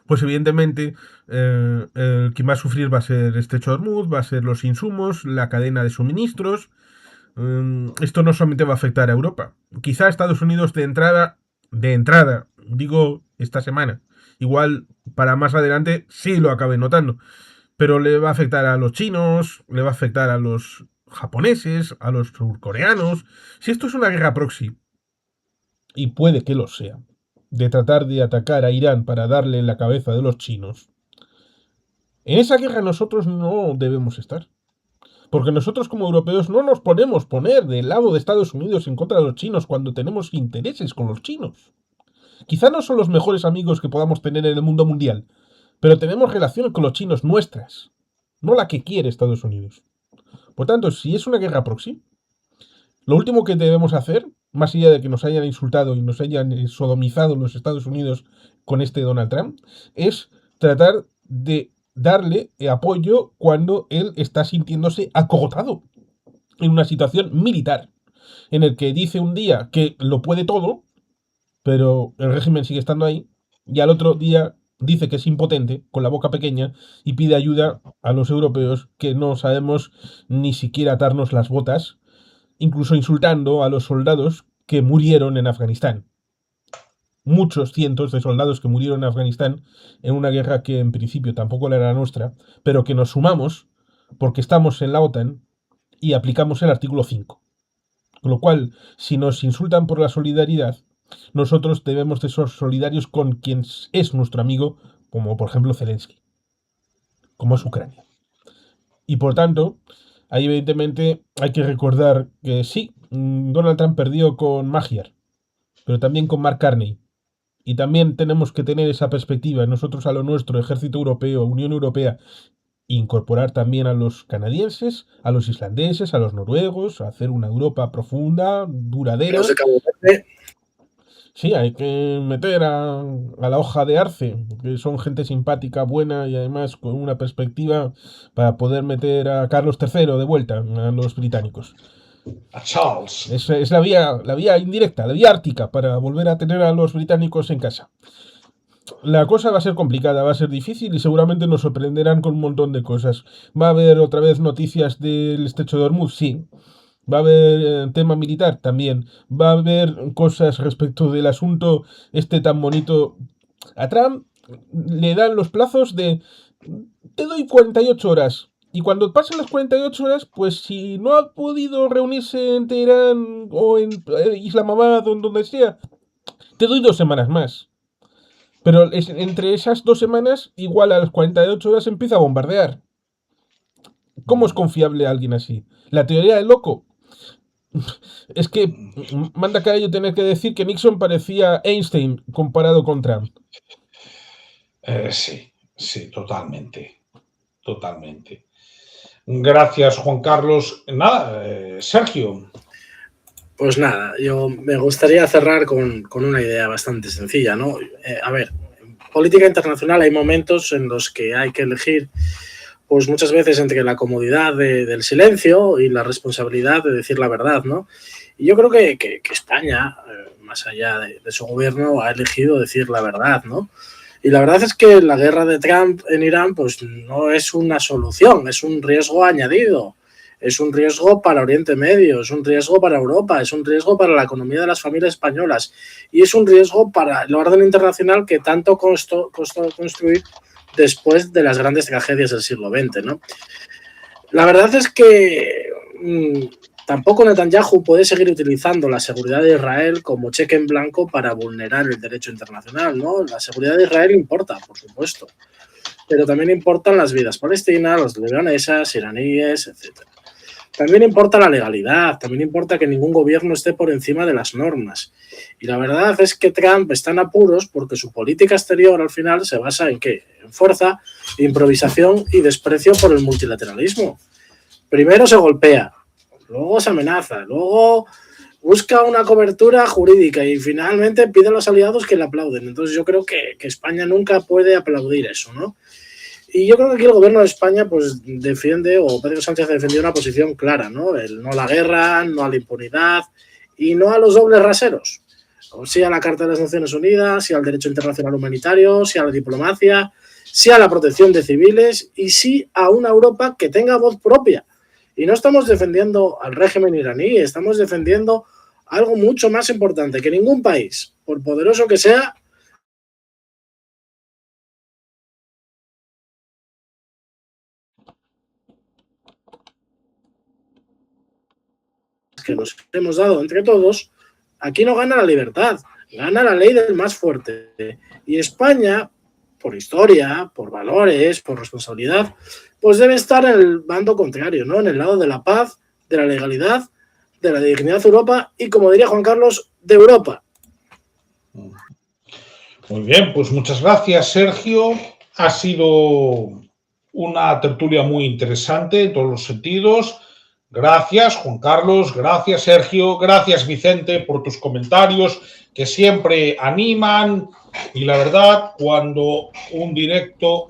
pues evidentemente el que va a sufrir va a ser Estrecho de Hormuz, va a ser los insumos, la cadena de suministros. Esto no solamente va a afectar a Europa. Quizá Estados Unidos de entrada, digo esta semana, igual para más adelante sí lo acabe notando, pero le va a afectar a los chinos, le va a afectar a los japoneses, a los surcoreanos. Si esto es una guerra proxy, y puede que lo sea, de tratar de atacar a Irán para darle en la cabeza de los chinos, en esa guerra nosotros no debemos estar. Porque nosotros como europeos no nos podemos poner del lado de Estados Unidos en contra de los chinos cuando tenemos intereses con los chinos. Quizá no son los mejores amigos que podamos tener en el mundo mundial, pero tenemos relaciones con los chinos nuestras, no la que quiere Estados Unidos. Por tanto, si es una guerra proxy, lo último que debemos hacer, más allá de que nos hayan insultado y nos hayan sodomizado los Estados Unidos con este Donald Trump, es tratar de darle apoyo cuando él está sintiéndose acogotado en una situación militar, en el que dice un día que lo puede todo, pero el régimen sigue estando ahí, y al otro día dice que es impotente, con la boca pequeña, y pide ayuda a los europeos que no sabemos ni siquiera atarnos las botas, incluso insultando a los soldados que murieron en Afganistán. Muchos cientos de soldados que murieron en Afganistán en una guerra que en principio tampoco era la nuestra, pero que nos sumamos porque estamos en la OTAN y aplicamos el artículo 5. Con lo cual, si nos insultan por la solidaridad, nosotros debemos de ser solidarios con quien es nuestro amigo, como por ejemplo Zelensky, como es Ucrania. Y por tanto, ahí evidentemente hay que recordar que sí, Donald Trump perdió con Magyar, pero también con Mark Carney. Y también tenemos que tener esa perspectiva, nosotros a lo nuestro, Ejército Europeo, Unión Europea, incorporar también a los canadienses, a los islandeses, a los noruegos, a hacer una Europa profunda, duradera. Sí, hay que meter a la hoja de Arce, que son gente simpática, buena y además con una perspectiva para poder meter a Carlos III de vuelta a los británicos. a Charles. Es la vía indirecta, la vía ártica para volver a tener a los británicos en casa. La cosa va a ser complicada, va a ser difícil y seguramente nos sorprenderán con un montón de cosas. ¿Va a haber otra vez noticias del estrecho de Hormuz? Sí. ¿Va a haber tema militar? También. ¿Va a haber cosas respecto del asunto este tan bonito? A Trump le dan los plazos de te doy 48 horas. Y cuando pasen las 48 horas, pues si no ha podido reunirse en Teherán o en Islamabad o en donde sea, te doy 2 semanas más. Pero entre esas 2 semanas, igual a las 48 horas empieza a bombardear. ¿Cómo es confiable alguien así? La teoría del loco. Es que manda a ello tener que decir que Nixon parecía Einstein comparado con Trump. Sí, totalmente. Totalmente. Gracias, Juan Carlos. Nada, Sergio. Pues nada, yo me gustaría cerrar con una idea bastante sencilla, ¿no? A ver, en política internacional hay momentos en los que hay que elegir, pues muchas veces entre la comodidad del silencio y la responsabilidad de decir la verdad, ¿no? Y yo creo que España, más allá de su gobierno, ha elegido decir la verdad, ¿no? Y la verdad es que la guerra de Trump en Irán, pues no es una solución, es un riesgo añadido. Es un riesgo para Oriente Medio, es un riesgo para Europa, es un riesgo para la economía de las familias españolas y es un riesgo para el orden internacional que tanto costó construir después de las grandes tragedias del siglo XX, ¿no? La verdad es que tampoco Netanyahu puede seguir utilizando la seguridad de Israel como cheque en blanco para vulnerar el derecho internacional, ¿no? La seguridad de Israel importa, por supuesto, pero también importan las vidas palestinas, las libanesas, iraníes, etc. También importa la legalidad, también importa que ningún gobierno esté por encima de las normas. Y la verdad es que Trump está en apuros porque su política exterior al final se basa en ¿qué? En fuerza, improvisación y desprecio por el multilateralismo. Primero se golpea, luego se amenaza, luego busca una cobertura jurídica y finalmente pide a los aliados que le aplauden. Entonces yo creo que España nunca puede aplaudir eso, ¿no? Y yo creo que aquí el gobierno de España pues defiende, o Pedro Sánchez defendió una posición clara, ¿no? El no a la guerra, no a la impunidad y no a los dobles raseros. O sí a la Carta de las Naciones Unidas, sí al derecho internacional humanitario, sí a la diplomacia, sí a la protección de civiles y sí a una Europa que tenga voz propia. Y no estamos defendiendo al régimen iraní, estamos defendiendo algo mucho más importante, que ningún país, por poderoso que sea, que nos hemos dado entre todos, aquí no gana la libertad, gana la ley del más fuerte. Y España, por historia, por valores, por responsabilidad, pues debe estar en el bando contrario, ¿no? En el lado de la paz, de la legalidad, de la dignidad de Europa y, como diría Juan Carlos, de Europa. Muy bien, pues muchas gracias, Sergio. Ha sido una tertulia muy interesante en todos los sentidos. Gracias, Juan Carlos, gracias, Sergio, gracias, Vicente, por tus comentarios que siempre animan y la verdad, cuando un directo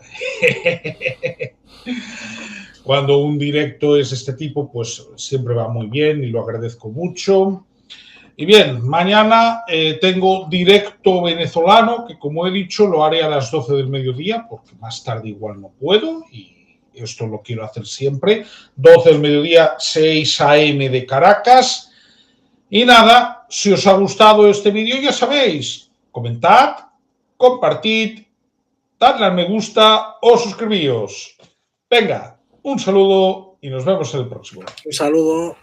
es este tipo, pues siempre va muy bien y lo agradezco mucho. Y bien, mañana tengo directo venezolano, que como he dicho lo haré a las 12 del mediodía, porque más tarde igual no puedo y esto lo quiero hacer siempre. 12 del mediodía, 6 a.m. de Caracas. Y nada, si os ha gustado este vídeo, ya sabéis, comentad, compartid, dadle al me gusta o suscribíos. Venga, un saludo y nos vemos en el próximo. Un saludo.